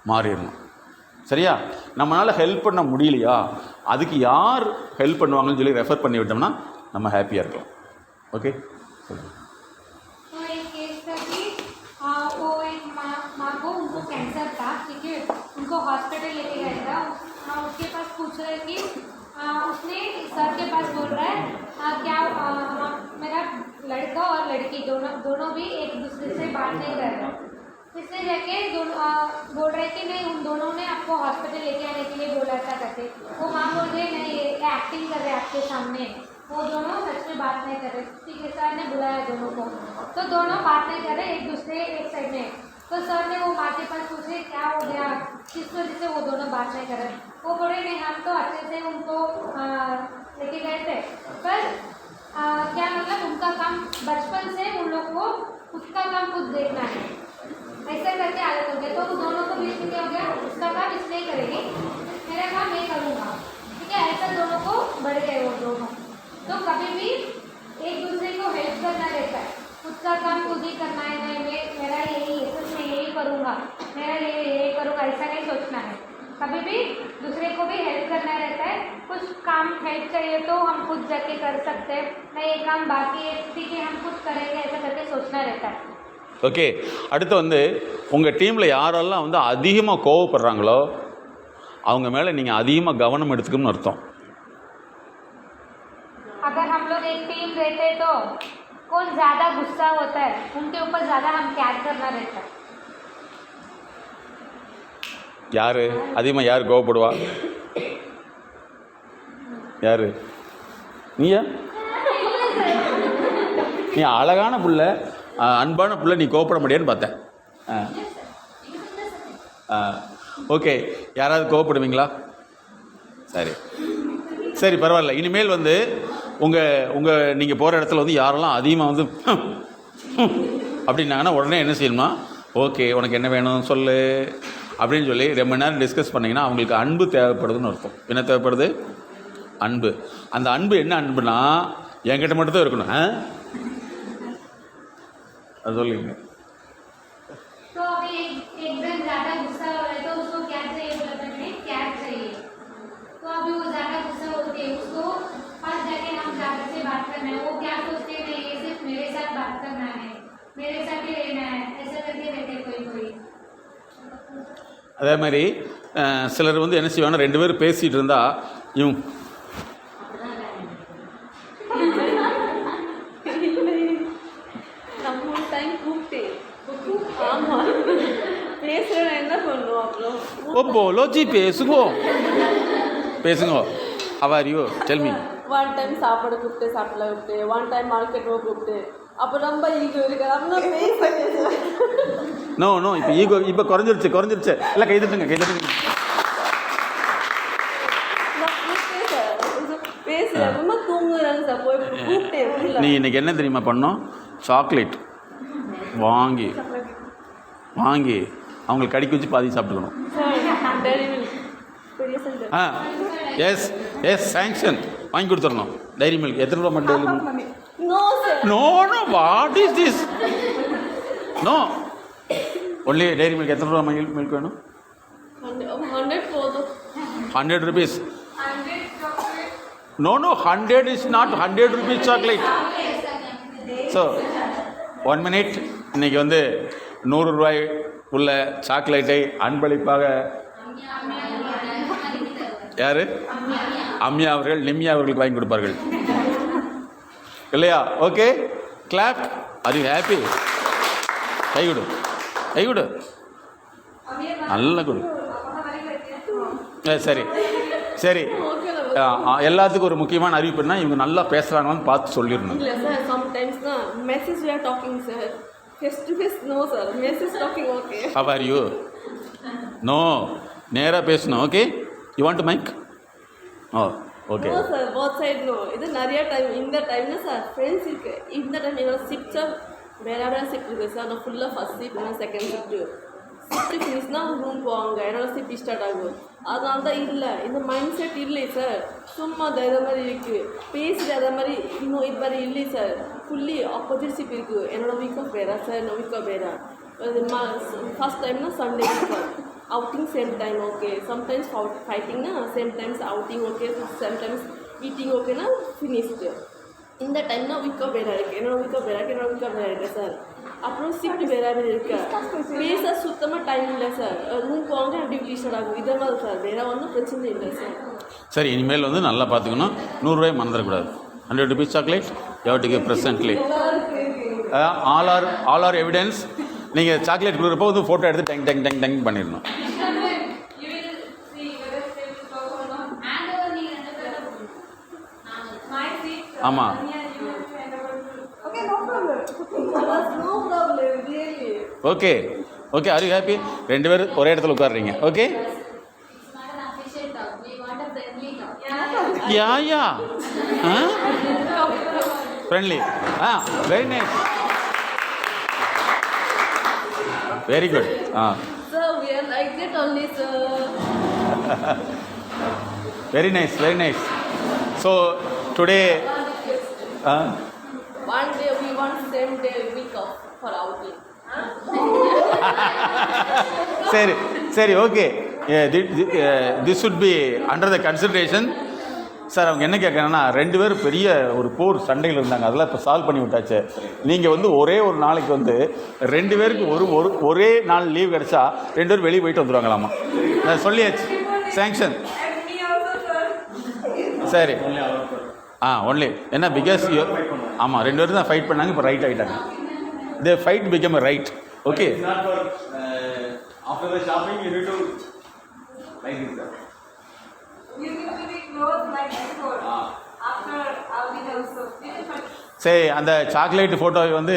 மாறிடணும். சரியா? நம்மளால் ஹெல்ப் பண்ண முடியலையா, அதுக்கு யார் ஹெல்ப் பண்ணுவாங்கன்னு சொல்லி ரெஃபர் பண்ணி விட்டோம்னா நம்ம ஹாப்பியாக இருக்கலாம். ஓகே. तो एक केस था कि वो एक माँ को उनको कैंसर था. ठीक है. उनको हॉस्पिटल लेके गया था. उसके पास पूछ रहे कि उसने सर के पास बोल रहा है क्या मेरा लड़का और लड़की दोनों भी एक दूसरे से बात नहीं कर रहे. इसलिए जाके बोल रहे कि नहीं उन दोनों ने आपको हॉस्पिटल लेके आने के लिए बोला था करके. वो माँ बोल रहे नहीं एक्टिंग कर रहे आपके सामने, वो दोनों सच में बात नहीं कर रहे. ठीक है, सर ने बुलाया दोनों को, तो दोनों बात नहीं कर रहे, एक दूसरे एक साइड में. तो सर ने वो माँ के पास पूछे क्या हो गया, किस वजह से वो दोनों बात नहीं कर रहे. वो बोले नहीं हम तो अच्छे से उनको लेके गए थे, पर क्या मतलब उनका काम बचपन से उन लोग को उसका काम खुद देखना है, ऐसा करके आदत हो गया. तो उन दोनों को बीच में क्या हो गया, उसका काम इसलिए करेगी, मेरा काम मैं करूँगा. ठीक है, ऐसा दोनों को बढ़ गए वो दोनों. तो कभी भी एक दूसरे को हेल्प करना रहता है. उसका काम खुद ही करना है, नहीं मेरा यही है, कुछ मैं यही करूँगा, मेरा यही करूँगा, ऐसा नहीं सोचना है. कभी भी दूसरे को भी हेल्प करना रहता है. कुछ काम हेल्प चाहिए तो हम खुद जाके कर सकते हैं, नहीं ये काम बाकी है ठीक है हम खुद करेंगे, ऐसा करके सोचना रहता है. ஓகே, அடுத்து வந்து உங்கள் டீமில் யாரெல்லாம் வந்து அதிகமாக கோவப்படுறாங்களோ அவங்க மேலே நீங்கள் அதிகமாக கவனம் எடுத்துக்கணும்னு அர்த்தம். अगर हम लोग एक टीम रहते तो कौन ज़्यादा गुस्सा होता है उनके ऊपर ज़्यादा हम केयर करना रहता है. யார் அதிகமாக யார் கோவப்படுவா? யார்? நீயா? நீ அழகான புள்ள, அன்பான புள்ள, நீ கோவப்பட முடியான்னு பார்த்தேன். ஓகே, யாராவது கோவப்படுவீங்களா? சரி சரி, பரவாயில்ல. இனிமேல் வந்து நீங்கள் போகிற இடத்துல வந்து யாரெல்லாம் அதிகமாக வந்து அப்படின்னாங்கன்னா உடனே என்ன செய்யணுமா, ஓகே உனக்கு என்ன வேணும் சொல்லு அப்படின்னு சொல்லி ரொம்ப நேரம் டிஸ்கஸ் பண்ணிங்கன்னா அவங்களுக்கு அன்பு தேவைப்படுதுன்னு அர்த்தம். என்ன தேவைப்படுது? அன்பு. அந்த அன்பு என்ன அன்புனா என்கிட்ட மட்டும் தான் இருக்கணும். அது சொல்லுங்க. तो अभी एक जन ज़्यादा गुस्सा हो रहा है तो उसको क्या चाहिए बोलते हैं, क्या चाहिए. तो अभी वो ज़्यादा गुस्सा होते हैं, उसको पास जाके हम ज़्यादा से बात करना है. वो क्या सोचते हैं नहीं, ये सिर्फ मेरे साथ बात करना है, मेरे साथ ही रहना है, ऐसा करके रहते कोई कोई. அதே மாதிரி சிலர் வந்து என்ன செய்வாங்க, 2 பேர் பேசிகிட்டு இருந்தால் இவங்க நம்ம ஒரு டைம் கூப்பிட்டேன். ஆமாம், பேசுகிறேன் என்ன பண்ணுவோம் அப்புறம். ஓ போலோஜி பேசுங்கோ பேசுங்கோ. How are you tell me. One time சாப்பாடு கூப்பிட்டு சாப்பிடல கூப்பிட்டு, ஒன் டைம் மார்க்கெட் போக கூப்பிட்டு, அப்போ ரொம்ப ஈகோ இருக்கு. அப்படின்னா பேசுகிறேன். நோ நோ, இப்போ ஈகோ இப்போ குறைஞ்சிருச்சு. இல்லை கைதட்டுங்க. பேசுகிறேன், ரொம்ப தூங்குறாங்க சார். போய் கூப்பிட்டேன். நீ இன்னைக்கு என்ன தெரியுமா பண்ணோம்? சாக்லேட் வாங்கி அவங்களுக்கு கடிக்க வச்சு பாதி சாப்பிட்டுக்கணும். எஸ் சாங்ஷன் வாங்கி கொடுத்துடணும். டைரி மில்க் எத்தனை ரூபா மட்டும் daily milk? No what is this? No only dairy milk. எத்தனை ரூபா மில்க் வேணும்? 100 போதும். 100 rupees. No, 100 is not 100 rupees chocolate. So 1 minute. இன்னைக்கு வந்து 100 ரூபாய் உள்ள சாக்லேட்டை அன்பளிப்பாக யார்? அம்யா அவர்கள், நிம்யா அவர்களுக்கு வாங்கி கொடுப்பார்கள் இல்லையா? Okay, clap. Are you happy? கை கொடு நல்ல கொடு. சரி எல்லாத்துக்கும் ஒரு முக்கியமான அறிவிப்புன்னா இவங்க நல்லா பேசுகிறாங்கன்னு பார்த்து சொல்லிடணும். இல்லை சார், சம்டைம்ஸ் தான் message we are talking sir. Face to face no sir, message talking okay. How are you? No, நேராக பேசணும். Okay, you want to mike? Oh okay. No sir, both side no. இது நிறைய டைம் இந்த டைம்ல சார் ஃப்ரெண்ட்ஸ் இருக்கு. இந்த டைம் என்னோட ஷிஃப்ட் சார் வேற ஷிஃப்ட் இருக்குது சார். நான் ஃபுல்லாக ஃபஸ்ட் ஷிஃப்ட், நான் செகண்ட் ஷிஃப்ட்டு. ஷிஃப்ட் ஃபினிஷ்னா ரூம் போவாங்க, என்னோட ஷிஃப்ட் ஸ்டார்ட் ஆகும். அதனால தான் இல்லை, இந்த மைண்ட் செட் இல்லை சார். சும்மா அது அதே மாதிரி இருக்குது, பேசுகிற அதே மாதிரி இன்னும் இது மாதிரி இல்லை சார். ஃபுல்லி ஆப்போசிட் ஷிஃப்ட் இருக்குது. என்னோட வீக் ஆஃப் வேறா சார், என்னோட வீக் ஆஃப் வேறா. ஃபஸ்ட் டைம்னா Sunday sir outing same time okay. Sometimes ஃபைட்டிங்னா same times outing okay. Sometimes eating ஓகேனா ஃபினிஷ்டு. இந்த டைம்னா வீக் ஆஃப் வேறா இருக்குது. என்னோட வீக் ஆஃப் வேறா இருக்குது சார். அப்புறம் ஷிஃப்ட் வேறு இருக்கு. பேச சுத்தமாக டைம் இல்லை சார். ரூம் போவாங்க, டியூட்டி ஸ்டார்ட் ஆகும். இதை மாதிரி சார் வேறு ஒன்றும் பிரச்சனை இல்லை சார். சரி, இனிமேல் வந்து நல்லா பார்த்துக்கணும். 100 ரூபாய் மறந்துடக்கூடாது. 100 rupees chocolate you have to give presently. all are evidence. நீங்கள் சாக்லேட் கொடுக்குறப்போ வந்து ஃபோட்டோ எடுத்து டங் பண்ணிடணும். ஆமாம், ஓகே. R you happy? 2 பேர் ஒரே இடத்துல உட்காடுறீங்க. Okay, yeah friendly. Very nice, very good. Sir, we are like that only, sir. Very nice. So today one day we want same day week off for outing. சரி, okay. This should be under the consideration. Sir அவங்க என்ன கேட்குறாங்கன்னா 2 பேரும் பெரிய ஒரு போர் சண்டையில் இருந்தாங்க, அதெல்லாம் இப்போ சால்வ் பண்ணி விட்டாச்சு. நீங்கள் வந்து ஒரே ஒரு நாளைக்கு வந்து 2 பேருக்கு ஒரே நாள் லீவ் கிடைச்சா 2 பேரும் வெளியே போயிட்டு வந்துடுவாங்களாமா. நான் சொல்லியாச்சு, சேங்ஷன். சரி ஒன்லி என்ன பிகாஸ் ஆமாம் 2 பேரும் தான் ஃபைட் பண்ணாங்க, இப்போ ரைட் ஆகிட்டாங்க. They fight become a right. Okay, after the shopping you need to like this, sir. You need to be close like before. After our also. சரி, அந்த சாக்லேட் ஃபோட்டோவை வந்து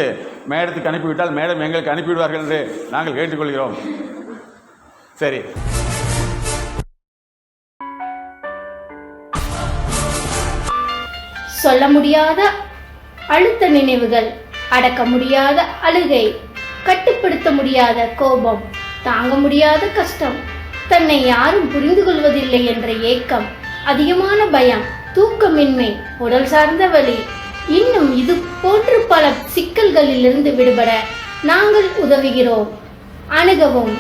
மேடத்துக்கு அனுப்பிவிட்டால் மேடம் எங்களுக்கு அனுப்பிவிடுவார்கள் என்று நாங்கள் கேட்டுக்கொள்கிறோம். சரி, சொல்ல முடியாத அழுத்த நினைவுகள், அடக்க முடியாத அழுகை, கட்டுப்படுத்த முடியாத கோபம், தாங்க முடியாத கஷ்டம், தன்னை யாரும் புரிந்து கொள்வதில்லை என்ற ஏக்கம், அதிகமான பயம், தூக்கமின்மை, உடல் சார்ந்த வலி, இன்னும் இது போன்று பல சிக்கல்களிலிருந்து விடுபட நாங்கள் உதவுகிறோம். அணுகவும்.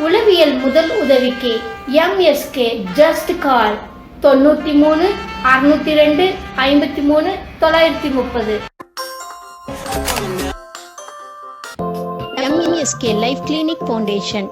உளவியல் முதல் உதவிக்கு MSK just call 93 602 53 930. MSK life clinic foundation.